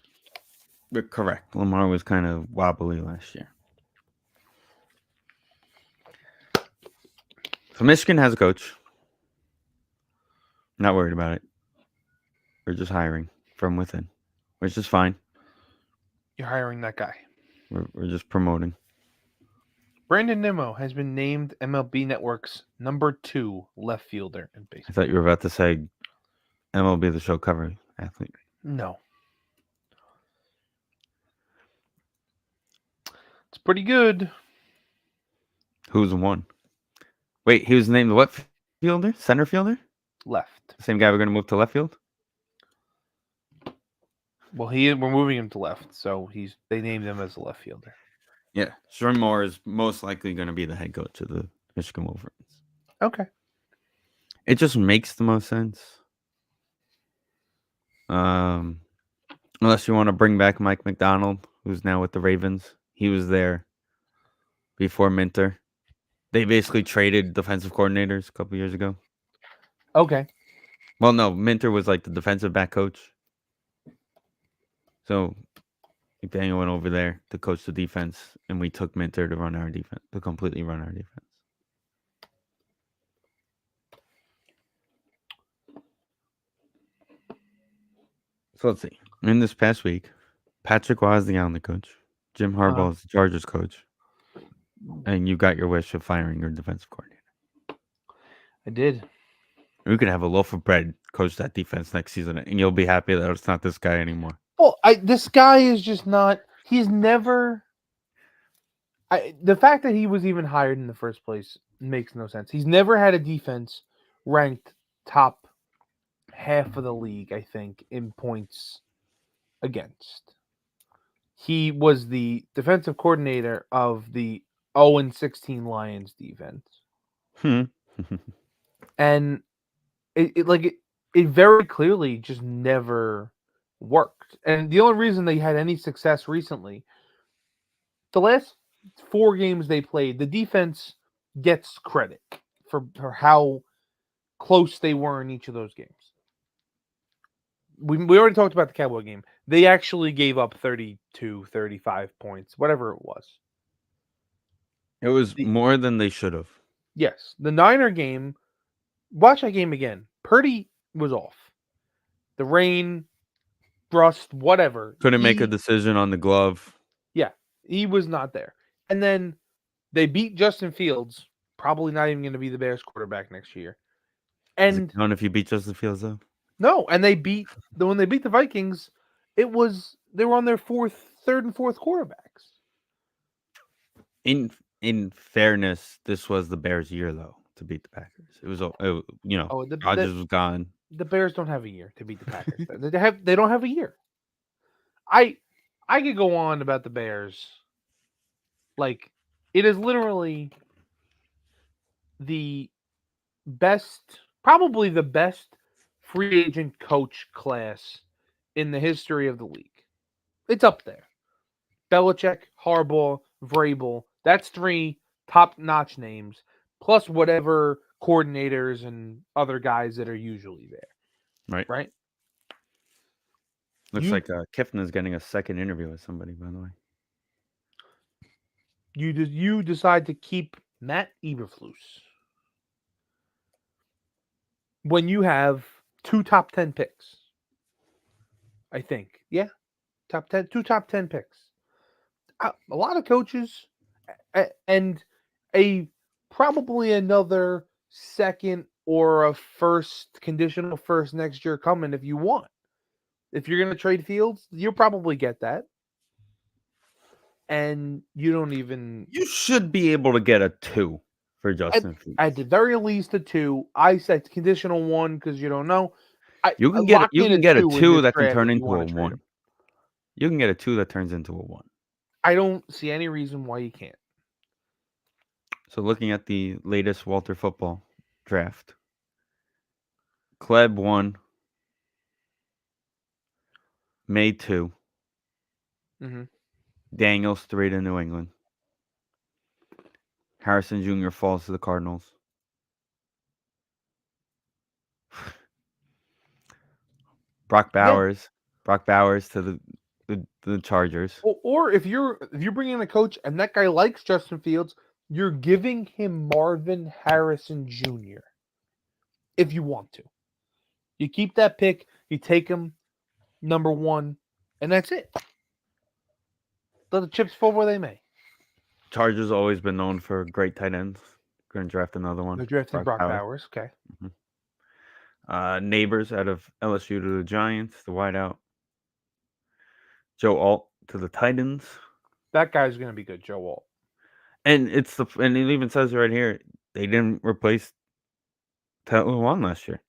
[SPEAKER 2] But correct. Lamar was kind of wobbly last year. So Michigan has a coach. Not worried about it. We're just hiring from within, which is fine.
[SPEAKER 1] You're hiring that guy.
[SPEAKER 2] We're just promoting.
[SPEAKER 1] Brandon Nimmo has been named MLB Network's #2 left fielder in
[SPEAKER 2] I
[SPEAKER 1] baseball.
[SPEAKER 2] thought you were about to say MLB The Show cover athlete.
[SPEAKER 1] No. It's pretty good.
[SPEAKER 2] Who's won? Wait, he was named what fielder? Center fielder?
[SPEAKER 1] Left.
[SPEAKER 2] Same guy we're going to move to left field?
[SPEAKER 1] Well, we're moving him to left, so they named him as a left fielder.
[SPEAKER 2] Yeah. Sherman Moore is most likely going to be the head coach of the Michigan Wolverines.
[SPEAKER 1] Okay.
[SPEAKER 2] It just makes the most sense. Unless you want to bring back Mike McDonald, who's now with the Ravens. He was there before Minter. They basically traded defensive coordinators a couple years ago.
[SPEAKER 1] Okay.
[SPEAKER 2] Well, no, Minter was like the defensive back coach. So McDaniel went over there to coach the defense, and we took Minter to run our defense, to completely run our defense. So let's see. In this past week, Patrick Waugh is the Island coach. Jim Harbaugh is the Chargers coach. And you got your wish of firing your defensive coordinator.
[SPEAKER 1] I did.
[SPEAKER 2] We could have a loaf of bread coach that defense next season, and you'll be happy that it's not this guy anymore.
[SPEAKER 1] Well, this guy is just not. He's never. The fact that he was even hired in the first place makes no sense. He's never had a defense ranked top half of the league, I think, in points against. He was the defensive coordinator of the 0-16 Lions defense. And it very clearly just never worked. And the only reason they had any success recently, the last 4 games they played, the defense gets credit for how close they were in each of those games. We already talked about the Cowboy game. They actually gave up 32, 35 points, whatever it was.
[SPEAKER 2] It was more than they should have.
[SPEAKER 1] Yes. The Niner game, watch that game again. Purdy was off. The rain, rust, whatever.
[SPEAKER 2] Couldn't make a decision on the glove.
[SPEAKER 1] Yeah, he was not there. And then they beat Justin Fields, probably not even going to be the Bears quarterback next year. And
[SPEAKER 2] I don't know if you beat Justin Fields though.
[SPEAKER 1] No, and when they beat the Vikings, they were on their third and fourth quarterbacks.
[SPEAKER 2] In fairness, this was the Bears' year though to beat the Packers. It was Rodgers was gone.
[SPEAKER 1] The Bears don't have a year to beat the Packers. They don't have a year. I could go on about the Bears. Like, it is literally probably the best free agent coach class in the history of the league. It's up there. Belichick, Harbaugh, Vrabel. That's 3 top-notch names, plus whatever coordinators and other guys that are usually there. Right?
[SPEAKER 2] Looks like Kiffin is getting a second interview with somebody, by the way.
[SPEAKER 1] You decide to keep Matt Eberflus when you have 2 top 10 picks. I think. Yeah. 2 top 10 picks. A lot of coaches and probably another second or a conditional first next year coming if you want. If you're going to trade Fields, you'll probably get that. And you don't even...
[SPEAKER 2] You should be able to get a 2 for Justin Fields.
[SPEAKER 1] At the very least a 2. I said conditional 1 because you don't know.
[SPEAKER 2] You can get a 2 that can turn into a 1. You can get a 2 that turns into a 1.
[SPEAKER 1] I don't see any reason why you can't.
[SPEAKER 2] So looking at the latest Walter Football draft, Kleb 1, May 2, Daniels 3 to New England, Harrison Jr. falls to the Cardinals, Brock Bowers to the Chargers.
[SPEAKER 1] Or if you're bringing in a coach and that guy likes Justin Fields, you're giving him Marvin Harrison Jr. if you want to. You keep that pick, you take him number 1, and that's it. Let the chips fall where they may.
[SPEAKER 2] Chargers always been known for great tight ends. Going to draft another one.
[SPEAKER 1] They're drafting Brock
[SPEAKER 2] Bowers.
[SPEAKER 1] Bowers. Okay.
[SPEAKER 2] Neighbors out of LSU to the Giants, the wideout. Joe Alt to the Titans.
[SPEAKER 1] That guy's going to be good, Joe Walt.
[SPEAKER 2] And it even says right here they didn't replace Taylor Lewan last year.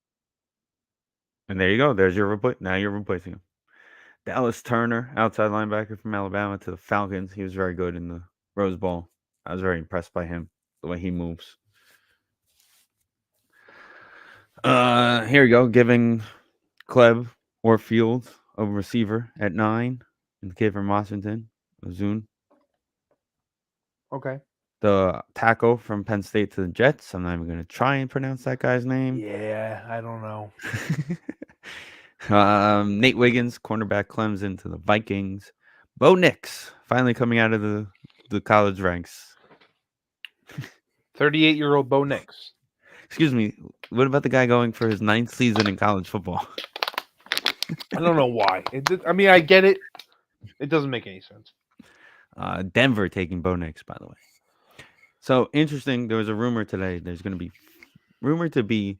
[SPEAKER 2] And there you go. There's your now you're replacing him. Dallas Turner, outside linebacker from Alabama to the Falcons. He was very good in the Rose Bowl. I was very impressed by him, the way he moves. Here you go. Giving Kleb or Fields a receiver at 9. And the kid from Washington, Zune.
[SPEAKER 1] Okay.
[SPEAKER 2] The tackle from Penn State to the Jets. I'm not even going to try and pronounce that guy's name.
[SPEAKER 1] Yeah, I don't know.
[SPEAKER 2] Nate Wiggins, cornerback Clemson to the Vikings. Bo Nix, finally coming out of the college ranks.
[SPEAKER 1] 38-year-old Bo Nix.
[SPEAKER 2] Excuse me, what about the guy going for his 9th season in college football?
[SPEAKER 1] I don't know why. I get it. It doesn't make any sense.
[SPEAKER 2] Denver taking Bo Nix, by the way. So, interesting, there was a rumor today. There's going to be rumored to be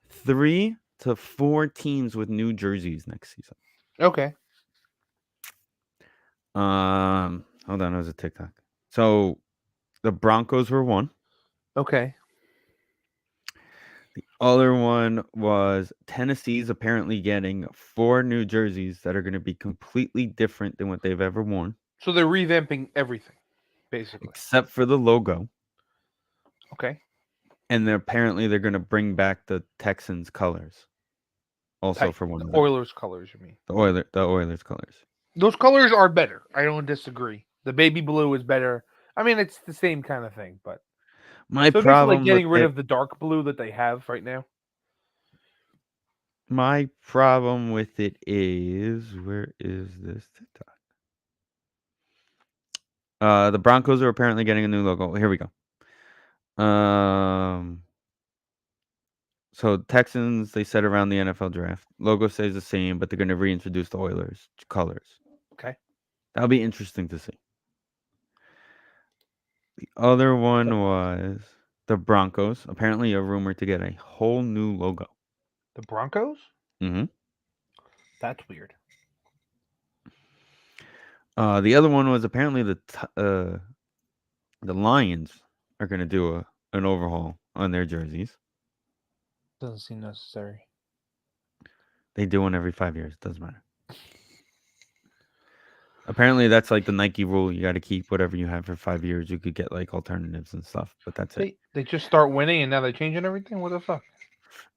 [SPEAKER 2] 3 to 4 teams with new jerseys next season.
[SPEAKER 1] Okay.
[SPEAKER 2] Hold on, it was a TikTok. So, the Broncos were one.
[SPEAKER 1] Okay.
[SPEAKER 2] The other one was Tennessee's apparently getting 4 new jerseys that are going to be completely different than what they've ever worn.
[SPEAKER 1] So they're revamping everything, basically.
[SPEAKER 2] Except for the logo.
[SPEAKER 1] Okay.
[SPEAKER 2] And they're going to bring back the Texans colors. Also for one of them.
[SPEAKER 1] Oilers colors, you mean?
[SPEAKER 2] The Oilers colors.
[SPEAKER 1] Those colors are better. I don't disagree. The baby blue is better. I mean, it's the same kind of thing, but so
[SPEAKER 2] problem
[SPEAKER 1] like getting rid of the dark blue that they have right now.
[SPEAKER 2] My problem with it is, where is this TikTok? The Broncos are apparently getting a new logo. Here we go. So Texans, they said around the NFL draft. Logo stays the same, but they're going to reintroduce the Oilers colors.
[SPEAKER 1] Okay.
[SPEAKER 2] That'll be interesting to see. The other one was the Broncos. Apparently a rumor to get a whole new logo.
[SPEAKER 1] The Broncos?
[SPEAKER 2] Mm-hmm.
[SPEAKER 1] That's weird.
[SPEAKER 2] The other one was apparently the Lions are going to do an overhaul on their jerseys.
[SPEAKER 1] Doesn't seem necessary.
[SPEAKER 2] They do one every 5 years. Doesn't matter. Apparently, that's like the Nike rule. You got to keep whatever you have for 5 years. You could get like alternatives and stuff, but that's it.
[SPEAKER 1] They just start winning and now they're changing everything? What the fuck?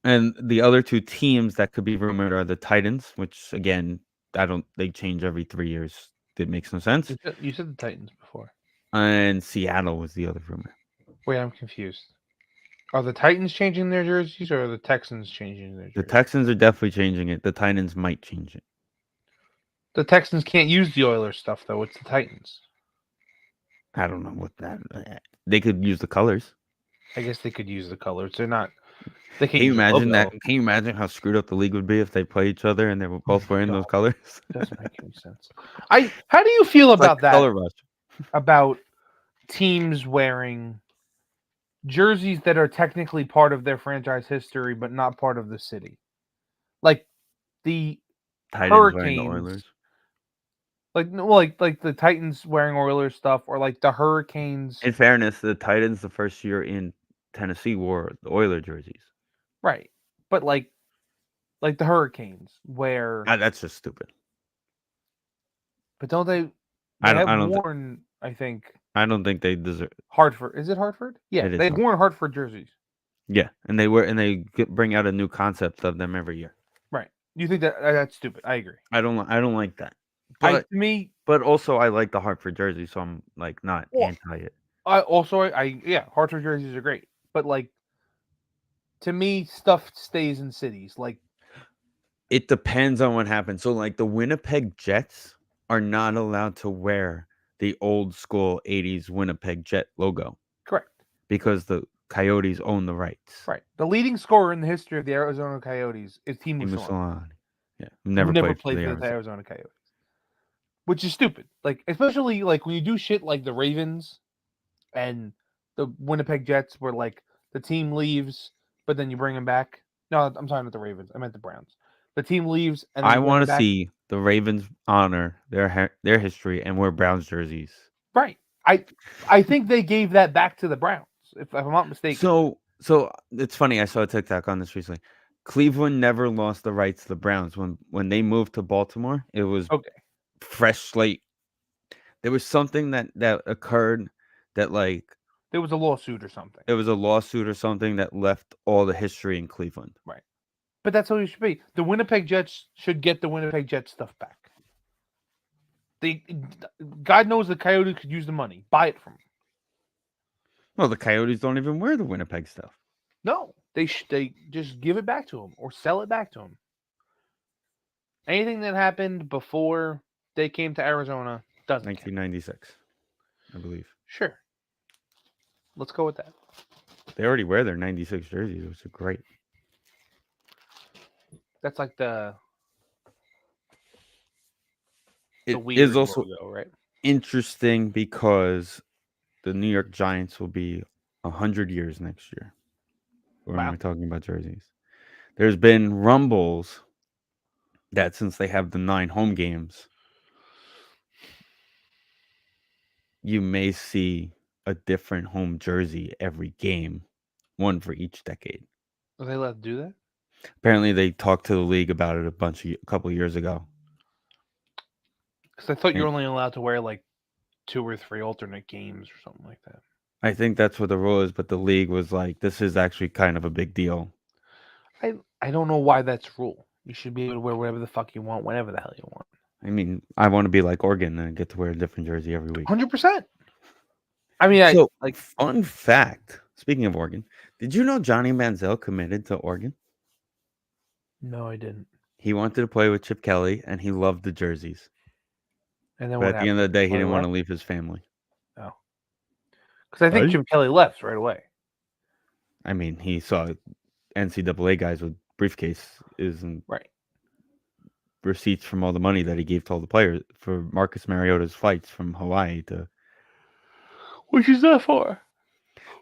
[SPEAKER 2] And the other 2 teams that could be rumored are the Titans, which again, they change every 3 years. It makes no sense.
[SPEAKER 1] You said the Titans before.
[SPEAKER 2] And Seattle was the other rumor.
[SPEAKER 1] Wait, I'm confused. Are the Titans changing their jerseys or are the Texans changing their jerseys?
[SPEAKER 2] The Texans are definitely changing it. The Titans might change it.
[SPEAKER 1] The Texans can't use the Oilers stuff, though. It's the Titans.
[SPEAKER 2] I don't know what that... They could use the colors.
[SPEAKER 1] I guess they could use the colors. They're not... They can't
[SPEAKER 2] Can you imagine
[SPEAKER 1] that?
[SPEAKER 2] Can you imagine how screwed up the league would be if they play each other and they were both wearing those colors?
[SPEAKER 1] Doesn't make any sense. How do you feel about that?
[SPEAKER 2] Color rush.
[SPEAKER 1] About teams wearing jerseys that are technically part of their franchise history, but not part of the city, like the
[SPEAKER 2] Titans
[SPEAKER 1] Hurricanes.
[SPEAKER 2] wearing the Oilers.
[SPEAKER 1] Like the Titans wearing Oilers stuff, or like the Hurricanes.
[SPEAKER 2] In fairness, the Titans the first year in Tennessee wore the Oiler jerseys.
[SPEAKER 1] Right, but like the Hurricanes, where
[SPEAKER 2] that's just stupid.
[SPEAKER 1] But don't they?
[SPEAKER 2] I don't
[SPEAKER 1] worn. I think.
[SPEAKER 2] I don't think they deserve.
[SPEAKER 1] Hartford, is it Hartford? Yeah, they've worn Hartford jerseys.
[SPEAKER 2] Yeah, and they bring out a new concept of them every year.
[SPEAKER 1] Right. You think that's stupid? I agree.
[SPEAKER 2] I don't like that. But also I like the Hartford jersey, so I'm like not anti it.
[SPEAKER 1] Hartford jerseys are great, but like to me, stuff stays in cities. Like
[SPEAKER 2] it depends on what happens. So like the Winnipeg Jets are not allowed to wear the old school 80s Winnipeg Jet logo.
[SPEAKER 1] Correct.
[SPEAKER 2] Because the Coyotes own the rights.
[SPEAKER 1] Right. The leading scorer in the history of the Arizona Coyotes is Teemu Selanne.
[SPEAKER 2] Yeah. Never played for the
[SPEAKER 1] Arizona Coyotes. Which is stupid. Like, especially like when you do shit like the Ravens and the Winnipeg Jets were like the team leaves, but then you bring them back. No, I'm sorry, not the Ravens. I meant the Browns. The team leaves and then
[SPEAKER 2] I
[SPEAKER 1] you bring
[SPEAKER 2] want
[SPEAKER 1] them
[SPEAKER 2] to
[SPEAKER 1] back.
[SPEAKER 2] see the Ravens honor their history and wear Browns jerseys.
[SPEAKER 1] Right. I think they gave that back to the Browns, if I'm not mistaken.
[SPEAKER 2] So it's funny. I saw a TikTok on this recently. Cleveland never lost the rights to the Browns when they moved to Baltimore. It was
[SPEAKER 1] Okay.
[SPEAKER 2] fresh slate. There was something that occurred that like
[SPEAKER 1] There was a lawsuit or something.
[SPEAKER 2] it was a lawsuit or something that left all the history in Cleveland.
[SPEAKER 1] Right. But that's how it should be. The Winnipeg Jets should get the Winnipeg Jets stuff back. God knows the Coyotes could use the money. Buy it from them.
[SPEAKER 2] Well, the Coyotes don't even wear the Winnipeg stuff.
[SPEAKER 1] No, they just give it back to them or sell it back to them. Anything that happened before they came to Arizona doesn't count.
[SPEAKER 2] 1996, I believe.
[SPEAKER 1] Sure. Let's go with that.
[SPEAKER 2] They already wear their 96 jerseys, which is great.
[SPEAKER 1] That's like the
[SPEAKER 2] It
[SPEAKER 1] weird
[SPEAKER 2] is also
[SPEAKER 1] logo, right?
[SPEAKER 2] interesting because the New York Giants will be 100 years next year. When
[SPEAKER 1] Wow.
[SPEAKER 2] we're talking about jerseys, there's been rumbles that since they have the 9 home games, you may see a different home jersey every game, one for each decade.
[SPEAKER 1] Are they allowed to do that?
[SPEAKER 2] Apparently, they talked to the league about it a couple years ago.
[SPEAKER 1] Because I thought you're
[SPEAKER 2] And
[SPEAKER 1] only allowed to wear like 2 or 3 alternate games or something like that.
[SPEAKER 2] I think that's what the rule is, but the league was like, this is actually kind of a big deal.
[SPEAKER 1] I don't know why that's rule. You should be able to wear whatever the fuck you want, whenever the hell you want.
[SPEAKER 2] I mean, I want to be like Oregon and get to wear a different jersey every week.
[SPEAKER 1] 100%. I mean,
[SPEAKER 2] So,
[SPEAKER 1] like
[SPEAKER 2] fun fact, speaking of Oregon, did you know Johnny Manziel committed to Oregon?
[SPEAKER 1] no, I didn't.
[SPEAKER 2] He wanted to play with Chip Kelly, and he loved the jerseys.
[SPEAKER 1] And then
[SPEAKER 2] But
[SPEAKER 1] what
[SPEAKER 2] at the end
[SPEAKER 1] happened?
[SPEAKER 2] of the day, he
[SPEAKER 1] Went
[SPEAKER 2] didn't want
[SPEAKER 1] away?
[SPEAKER 2] to leave his family.
[SPEAKER 1] Oh, because I think
[SPEAKER 2] Right?
[SPEAKER 1] Jim Kelly left right away.
[SPEAKER 2] I mean, he saw NCAA guys with briefcases and
[SPEAKER 1] Right.
[SPEAKER 2] receipts from all the money that he gave to all the players for Marcus Mariota's flights from Hawaii to.
[SPEAKER 1] Which is that for?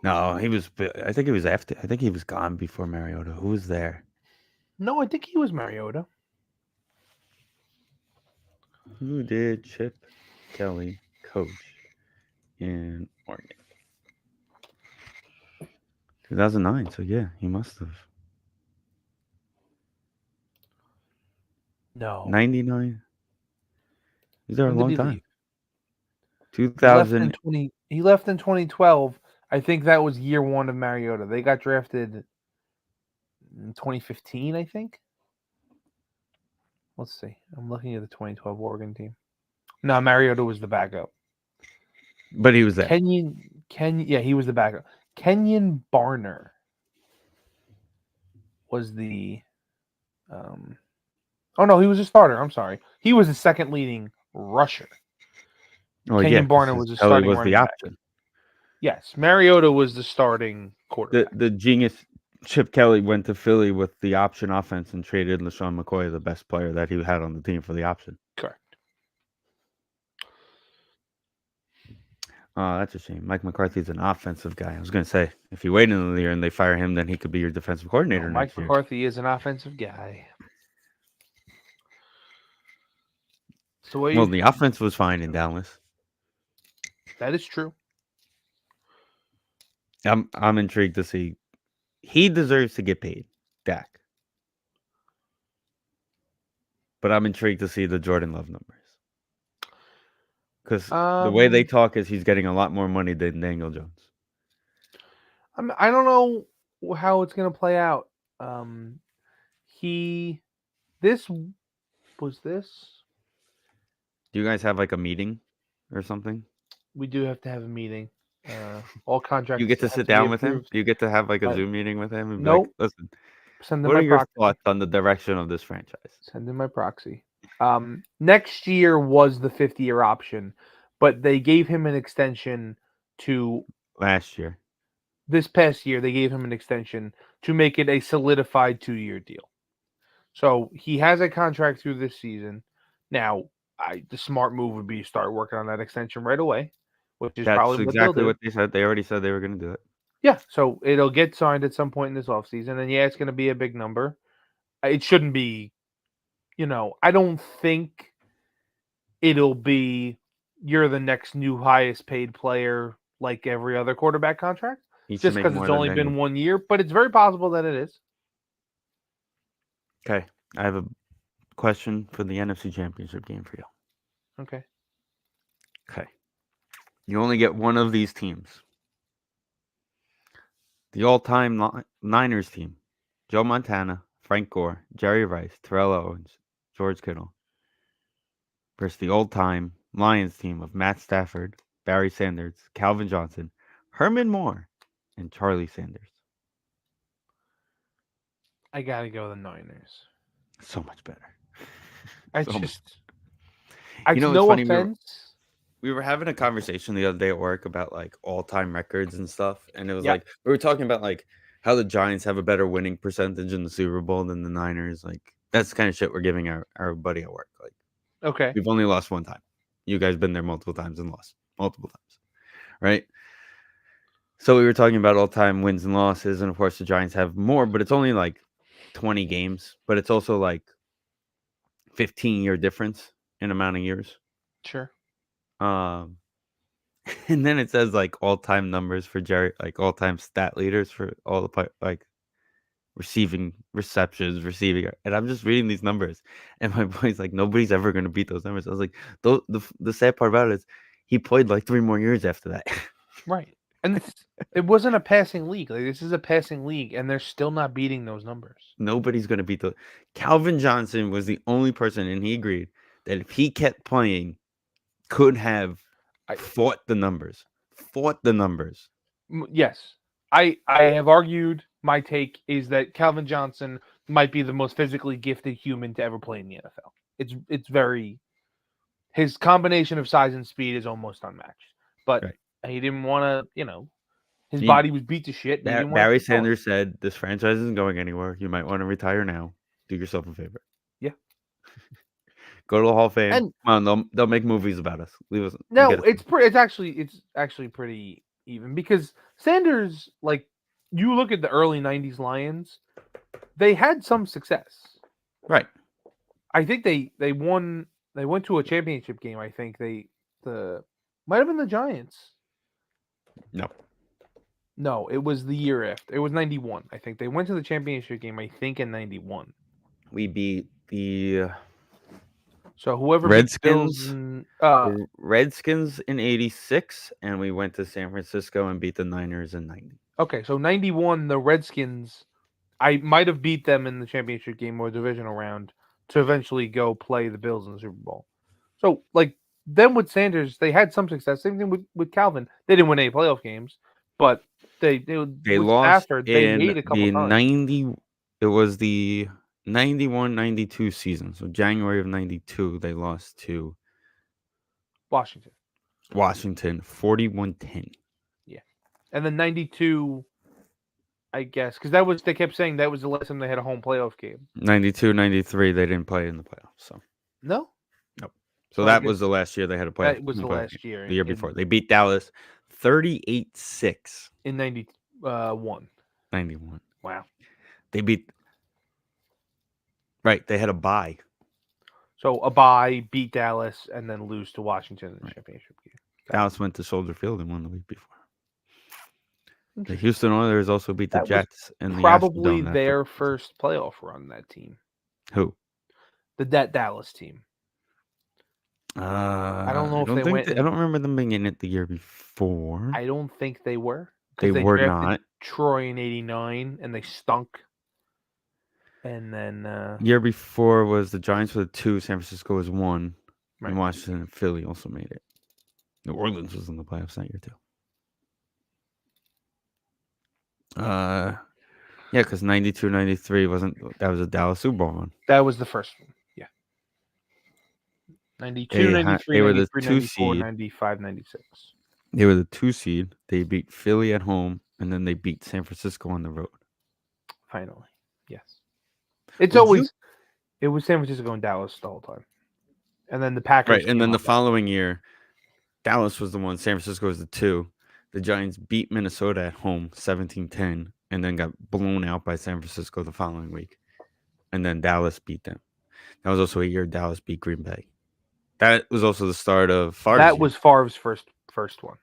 [SPEAKER 2] No, he was. I think he was after. I think he was gone before Mariota. Who was there?
[SPEAKER 1] No, I think he was Mariota.
[SPEAKER 2] Who did Chip Kelly coach in Oregon? 2009. So yeah, he must have.
[SPEAKER 1] No.
[SPEAKER 2] 99. He's there a
[SPEAKER 1] When did
[SPEAKER 2] long
[SPEAKER 1] he
[SPEAKER 2] time.
[SPEAKER 1] leave?
[SPEAKER 2] 2000.
[SPEAKER 1] He left in 2012. I think that was year 1 of Mariota. They got drafted in 2015, I think. Let's see. I'm looking at the 2012 Oregon team. No, Mariota was the backup.
[SPEAKER 2] But he was there.
[SPEAKER 1] Yeah, he was the backup. Kenyon Barner was the oh no, he was a starter. I'm sorry. He was the second leading rusher.
[SPEAKER 2] Oh
[SPEAKER 1] Kenyon
[SPEAKER 2] yeah,
[SPEAKER 1] Barner was the
[SPEAKER 2] Kelly
[SPEAKER 1] starting
[SPEAKER 2] was
[SPEAKER 1] running
[SPEAKER 2] the
[SPEAKER 1] back.
[SPEAKER 2] option.
[SPEAKER 1] Yes, Mariota was the starting quarterback.
[SPEAKER 2] The genius Chip Kelly went to Philly with the option offense and traded LaShawn McCoy, the best player that he had on the team, for the option.
[SPEAKER 1] Correct.
[SPEAKER 2] That's a shame. Mike McCarthy's an offensive guy. I was going to say, if you wait another year and they fire him, then he could be your defensive coordinator
[SPEAKER 1] No, Mike
[SPEAKER 2] next year.
[SPEAKER 1] McCarthy is an offensive guy. So
[SPEAKER 2] Well, the offense was fine in Dallas.
[SPEAKER 1] That is true.
[SPEAKER 2] I'm intrigued to see. He deserves to get paid, Dak. But I'm intrigued to see the Jordan Love numbers. Because the way they talk is he's getting a lot more money than Daniel Jones.
[SPEAKER 1] I don't know how it's going to play out. This.
[SPEAKER 2] Do you guys have like a meeting or something?
[SPEAKER 1] We do have to have a meeting. All contracts.
[SPEAKER 2] You get to sit down with him? Do you get to have like a Zoom meeting with him? And
[SPEAKER 1] nope.
[SPEAKER 2] Be like, listen,
[SPEAKER 1] Send
[SPEAKER 2] what are your thoughts on the direction of this franchise?
[SPEAKER 1] Send in my proxy. Next year was the 5th-year option, but they gave him an extension to
[SPEAKER 2] last year.
[SPEAKER 1] This past year, they gave him an extension to make it a solidified 2-year deal. So he has a contract through this season. Now, the smart move would be to start working on that extension right away, which is
[SPEAKER 2] That's
[SPEAKER 1] probably what they'll
[SPEAKER 2] exactly
[SPEAKER 1] do.
[SPEAKER 2] what they said. They already said they were going to do it.
[SPEAKER 1] Yeah, so it'll get signed at some point in this offseason, and yeah, it's going to be a big number. It shouldn't be, I don't think it'll be you're the next new highest paid player like every other quarterback contract,
[SPEAKER 2] He should
[SPEAKER 1] just
[SPEAKER 2] make
[SPEAKER 1] because
[SPEAKER 2] more
[SPEAKER 1] it's
[SPEAKER 2] than
[SPEAKER 1] only been
[SPEAKER 2] Daniel.
[SPEAKER 1] 1 year, but it's very possible that it is.
[SPEAKER 2] Okay, I have a question for the NFC Championship game for you.
[SPEAKER 1] Okay.
[SPEAKER 2] Okay, you only get one of these teams. The all-time Niners team: Joe Montana, Frank Gore, Jerry Rice, Terrell Owens, George Kittle, versus the old-time Lions team of Matt Stafford, Barry Sanders, Calvin Johnson, Herman Moore, and Charlie Sanders.
[SPEAKER 1] I got to go the Niners.
[SPEAKER 2] So much better.
[SPEAKER 1] I
[SPEAKER 2] So much.
[SPEAKER 1] just, it's
[SPEAKER 2] It's
[SPEAKER 1] no
[SPEAKER 2] funny.
[SPEAKER 1] offense.
[SPEAKER 2] We were having a conversation the other day at work about like all-time records and stuff, and it was
[SPEAKER 1] Yeah.
[SPEAKER 2] like we were talking about like how the Giants have a better winning percentage in the Super Bowl than the Niners. Like that's the kind of shit we're giving our buddy at work. Like
[SPEAKER 1] Okay.
[SPEAKER 2] we've only lost one time. You guys been there multiple times and lost multiple times, right? So we were talking about all-time wins and losses, and of course the Giants have more, but it's only like 20 games, but it's also like 15-year difference in amount of years.
[SPEAKER 1] Sure.
[SPEAKER 2] Um, and then it says like all-time numbers for Jerry, like all-time stat leaders for all the like receiving receptions, receiving, and I'm just reading these numbers, and my boy's like, nobody's ever going to beat those numbers. I was like, the sad part about it is he played like 3 more years after that.
[SPEAKER 1] Right. And it wasn't a passing league. Like this is a passing league, and they're still not beating those numbers.
[SPEAKER 2] Nobody's going to beat the. Calvin Johnson was the only person, and he agreed that if he kept playing, could have fought the numbers.
[SPEAKER 1] Yes. I have argued my take is that Calvin Johnson might be the most physically gifted human to ever play in the NFL. It's very his combination of size and speed is almost unmatched. But
[SPEAKER 2] Right.
[SPEAKER 1] he didn't want to, his body was beat to shit. And he didn't want
[SPEAKER 2] Barry
[SPEAKER 1] to keep going.
[SPEAKER 2] Sanders said, "This franchise isn't going anywhere. You might want to retire now. Do yourself a favor.
[SPEAKER 1] Yeah.
[SPEAKER 2] Go to the Hall of Fame.
[SPEAKER 1] And
[SPEAKER 2] Come on, they'll make movies about us. Leave us.
[SPEAKER 1] no,
[SPEAKER 2] get us-
[SPEAKER 1] it's actually pretty even because Sanders, like you look at the early '90s Lions, they had some success.
[SPEAKER 2] right.
[SPEAKER 1] I think they won. They went to a championship game. I think might have been the Giants. No, it was the year after. It was '91. I think they went to the championship game. I think in '91.
[SPEAKER 2] We beat the
[SPEAKER 1] So whoever
[SPEAKER 2] Redskins.
[SPEAKER 1] beat
[SPEAKER 2] Redskins in '86, and we went to San Francisco and beat the Niners in '90.
[SPEAKER 1] Okay, so '91, the Redskins. I might have beat them in the championship game or divisional round to eventually go play the Bills in the Super Bowl. So, like, then with Sanders, they had some success. Same thing with Calvin. They didn't win any playoff games, but they
[SPEAKER 2] lost
[SPEAKER 1] Stafford, they
[SPEAKER 2] in
[SPEAKER 1] made a couple
[SPEAKER 2] the
[SPEAKER 1] times.
[SPEAKER 2] 90. It was the 91-92 season. So January of '92, they lost to
[SPEAKER 1] Washington
[SPEAKER 2] 41-10.
[SPEAKER 1] Yeah, and then '92, I guess, because they kept saying that was the last time they had a home playoff game.
[SPEAKER 2] 92-93, they didn't play in the playoffs. So
[SPEAKER 1] No.
[SPEAKER 2] nope. So that was the last year they had a playoff.
[SPEAKER 1] That was the last year.
[SPEAKER 2] The year before they beat Dallas 38-6
[SPEAKER 1] in '91.
[SPEAKER 2] 91.
[SPEAKER 1] Wow.
[SPEAKER 2] They beat. Right, they had a bye.
[SPEAKER 1] So a bye, beat Dallas, and then lose to Washington in the championship game.
[SPEAKER 2] Dallas went to Soldier Field and won the week before. The Houston Oilers also beat the Jets and
[SPEAKER 1] probably
[SPEAKER 2] the
[SPEAKER 1] their first playoff run. That team.
[SPEAKER 2] Who?
[SPEAKER 1] That Dallas team. I don't know if they went.
[SPEAKER 2] I don't remember them being in it the year before.
[SPEAKER 1] I don't think they were.
[SPEAKER 2] They were not.
[SPEAKER 1] Troy in '89, and they stunk. And then
[SPEAKER 2] year before was the Giants were 2, San Francisco was 1,
[SPEAKER 1] right.
[SPEAKER 2] And Washington and Philly also made it. New Orleans was in the playoffs that year too. Yeah, because 92-93 that was a Dallas Super Bowl run.
[SPEAKER 1] That was the first one. Yeah. 92, 93,
[SPEAKER 2] they were
[SPEAKER 1] 93,
[SPEAKER 2] the 2
[SPEAKER 1] 94,
[SPEAKER 2] seed.
[SPEAKER 1] 95, 96.
[SPEAKER 2] They were the 2 seed. They beat Philly at home, and then they beat San Francisco on the road.
[SPEAKER 1] Finally, yes. It was San Francisco and Dallas the whole time, and then the Packers.
[SPEAKER 2] Right, and then the following year, Dallas was the one. San Francisco was the 2. The Giants beat Minnesota at home 17-10 and then got blown out by San Francisco the following week. And then Dallas beat them. That was also a year Dallas beat Green Bay. That was also the start of Favre's
[SPEAKER 1] That
[SPEAKER 2] year.
[SPEAKER 1] was Favre's first one.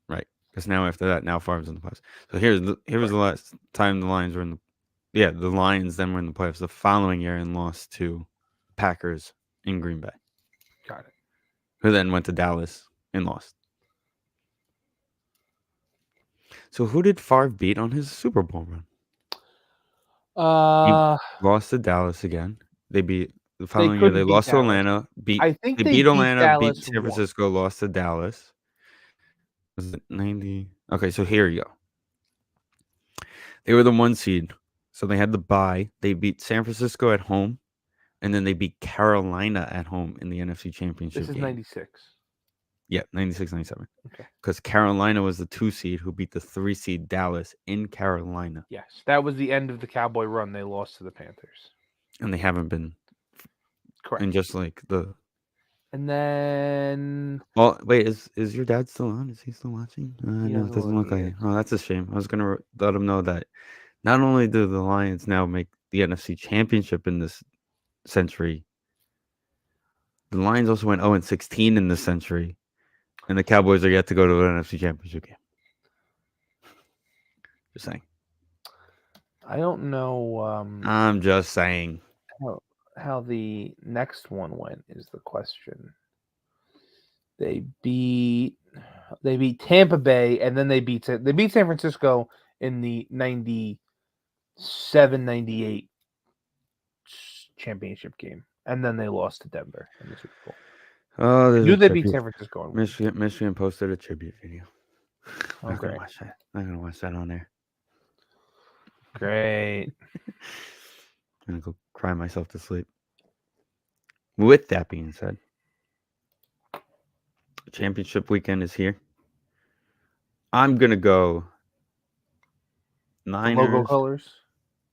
[SPEAKER 2] Right. Because now after that, now Favre's in the playoffs. So here was the last time the Lions were in the Lions then were in the playoffs the following year and lost to Packers in Green Bay.
[SPEAKER 1] Got it.
[SPEAKER 2] Who then went to Dallas and lost. So who did Favre beat on his Super Bowl run? He lost to Dallas again. They beat the following year. They lost to Atlanta.
[SPEAKER 1] I think
[SPEAKER 2] they
[SPEAKER 1] they
[SPEAKER 2] beat Atlanta.
[SPEAKER 1] Dallas
[SPEAKER 2] Beat San Francisco. Lost to Dallas. Was it 90? Okay, so here you go. They were the 1 seed, so they had the bye. They beat San Francisco at home, and then they beat Carolina at home in the NFC Championship
[SPEAKER 1] This is
[SPEAKER 2] game.
[SPEAKER 1] 96.
[SPEAKER 2] Yeah, 96, 97.
[SPEAKER 1] Okay.
[SPEAKER 2] Because Carolina was the 2 seed who beat the 3 seed Dallas in Carolina.
[SPEAKER 1] Yes, that was the end of the Cowboy run. They lost to the Panthers.
[SPEAKER 2] And they haven't been.
[SPEAKER 1] Correct.
[SPEAKER 2] And just like the.
[SPEAKER 1] And then.
[SPEAKER 2] Well, wait, is your dad still on? Is he still watching? No, it doesn't look like it.
[SPEAKER 1] it.
[SPEAKER 2] Oh, that's a shame. I was going to let him know that not only do the Lions now make the NFC Championship in this century, the Lions also went 0-16 in this century, and the Cowboys are yet to go to an NFC Championship game. Just saying.
[SPEAKER 1] I don't know.
[SPEAKER 2] I'm just saying.
[SPEAKER 1] How the next one went is the question. They beat Tampa Bay, and then they beat San Francisco in the 97-98 championship game, and then they lost to Denver in the Super Bowl.
[SPEAKER 2] Oh,
[SPEAKER 1] they beat San Francisco.
[SPEAKER 2] Michigan posted a tribute video.
[SPEAKER 1] I'm
[SPEAKER 2] not gonna watch that. I'm gonna watch that on there.
[SPEAKER 1] Great.
[SPEAKER 2] I'm gonna go cry myself to sleep. With that being said, championship weekend is here. I'm gonna go Niners,
[SPEAKER 1] logo colors,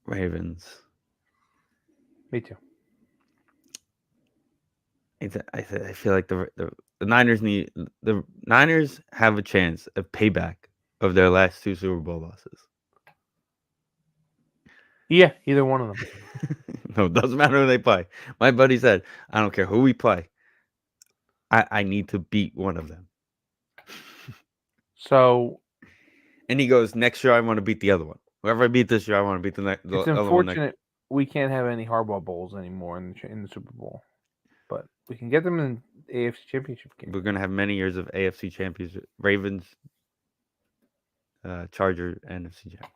[SPEAKER 2] Ravens.
[SPEAKER 1] Me too.
[SPEAKER 2] I feel like the Niners the Niners have a chance of payback of their last 2 Super Bowl losses.
[SPEAKER 1] Yeah, either one of them.
[SPEAKER 2] No, it doesn't matter who they play. My buddy said, I don't care who we play. I need to beat one of them.
[SPEAKER 1] So,
[SPEAKER 2] and he goes, next year I want to beat the other one. Whoever I beat this year, I want to beat the other one. It's
[SPEAKER 1] unfortunate we can't have any Harbaugh bowls anymore in the Super Bowl, but we can get them in the AFC Championship game.
[SPEAKER 2] We're gonna have many years of AFC Championship, Ravens, Chargers, NFC Championship.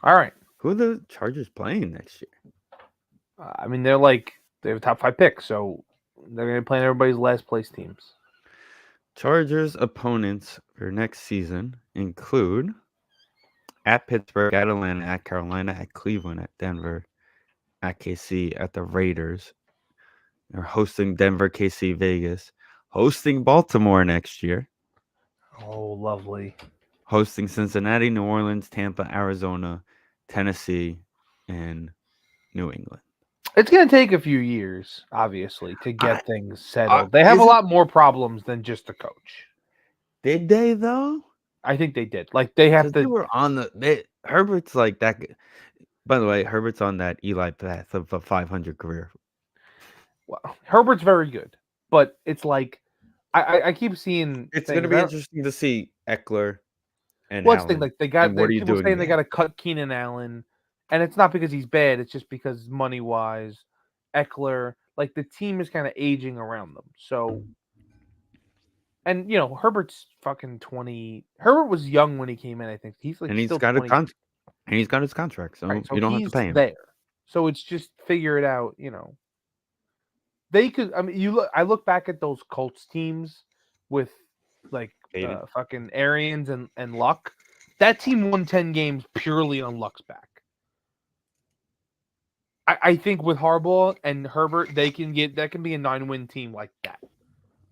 [SPEAKER 1] All right.
[SPEAKER 2] Who are the Chargers playing next year?
[SPEAKER 1] I mean, they have a top 5 pick, so they're going to be playing everybody's last place teams.
[SPEAKER 2] Chargers opponents for next season include at Pittsburgh, at Atlanta, at Carolina, at Cleveland, at Denver, at KC, at the Raiders. They're hosting Denver, KC, Vegas, hosting Baltimore next year.
[SPEAKER 1] Oh, lovely.
[SPEAKER 2] Hosting Cincinnati, New Orleans, Tampa, Arizona, Tennessee, and New England.
[SPEAKER 1] It's going to take a few years, obviously, to get things settled. They have a lot more problems than just the coach.
[SPEAKER 2] Did they, though?
[SPEAKER 1] I think they did. Like, they have to.
[SPEAKER 2] They were on Herbert's like that. By the way, Herbert's on that Eli path of a 500 career.
[SPEAKER 1] Well, Herbert's very good, but it's like I keep seeing.
[SPEAKER 2] It's going to be interesting to see Eckler and
[SPEAKER 1] What's the thing? Like they got
[SPEAKER 2] people
[SPEAKER 1] saying they got to cut Keenan Allen, and it's not because he's bad. It's just because money wise, Eckler, like the team is kind of aging around them. So, and Herbert's fucking 20. Herbert was young when he came in. I think he's like,
[SPEAKER 2] and he's
[SPEAKER 1] still
[SPEAKER 2] got
[SPEAKER 1] 20.
[SPEAKER 2] And he's got his contract, so,
[SPEAKER 1] so
[SPEAKER 2] you don't have to pay him.
[SPEAKER 1] There, so it's just figure it out. They could. I mean, I look back at those Colts teams with like fucking Arians and Luck. That team won 10 games purely on Luck's back. I think with Harbaugh and Herbert, that can be a 9-win team like that.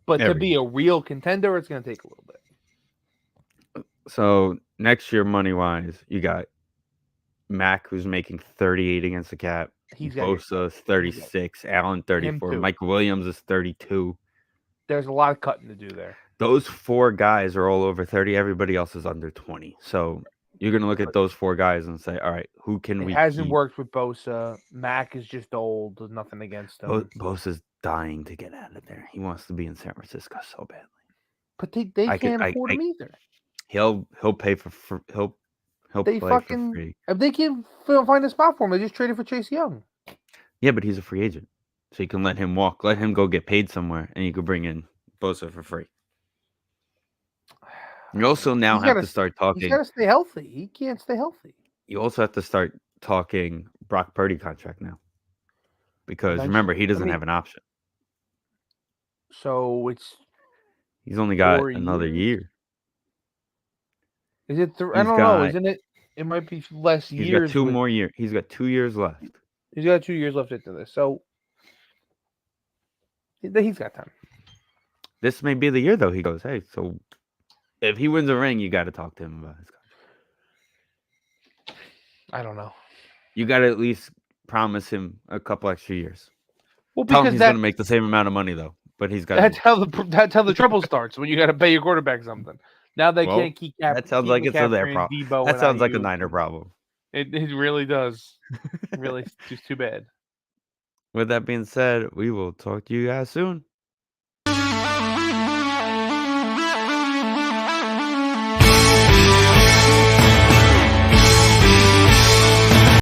[SPEAKER 1] But to be a real contender, it's going to take a little bit.
[SPEAKER 2] So next year, money wise, you got Mac, who's making 38 against the cap. Bosa's 36, Allen 34, Mike Williams is 32.
[SPEAKER 1] there's a lot of cutting to do there.
[SPEAKER 2] Those 4 guys are all over 30. Everybody else is under 20. So you're going to look at those 4 guys and say, all right, who can
[SPEAKER 1] It
[SPEAKER 2] we
[SPEAKER 1] hasn't
[SPEAKER 2] keep?
[SPEAKER 1] worked with Bosa. Mac is just old. There's nothing against him.
[SPEAKER 2] Bosa's dying to get out of there. He wants to be in San Francisco so badly.
[SPEAKER 1] But they can't afford him either.
[SPEAKER 2] He'll pay for he'll
[SPEAKER 1] They
[SPEAKER 2] play
[SPEAKER 1] fucking
[SPEAKER 2] for free.
[SPEAKER 1] if they can't find a spot for him, they just traded for Chase Young.
[SPEAKER 2] Yeah, but he's a free agent, so you can let him walk, let him go get paid somewhere, and you could bring in Bosa for free. You also now have to start talking.
[SPEAKER 1] He's got to stay healthy. He can't stay healthy.
[SPEAKER 2] You also have to start talking Brock Purdy contract now, because remember he doesn't have an option.
[SPEAKER 1] So
[SPEAKER 2] he's only got another year.
[SPEAKER 1] Is it? I don't know. Isn't it? It might be less years.
[SPEAKER 2] He's got 2 more years. He's got 2 years left.
[SPEAKER 1] He's got 2 years left into this, so he's got time.
[SPEAKER 2] This may be the year, though. He goes, hey, so if he wins a ring, you got to talk to him about his contract.
[SPEAKER 1] I don't know.
[SPEAKER 2] You got to at least promise him a couple extra years.
[SPEAKER 1] Well,
[SPEAKER 2] tell him he's going to make the same amount of money, though. But he's got.
[SPEAKER 1] That's how the trouble starts when you got to pay your quarterback something. Now they can't keep.
[SPEAKER 2] That sounds like it's their problem. That sounds like a Niner problem.
[SPEAKER 1] It really does. Really, just too bad.
[SPEAKER 2] With that being said, we will talk to you guys soon.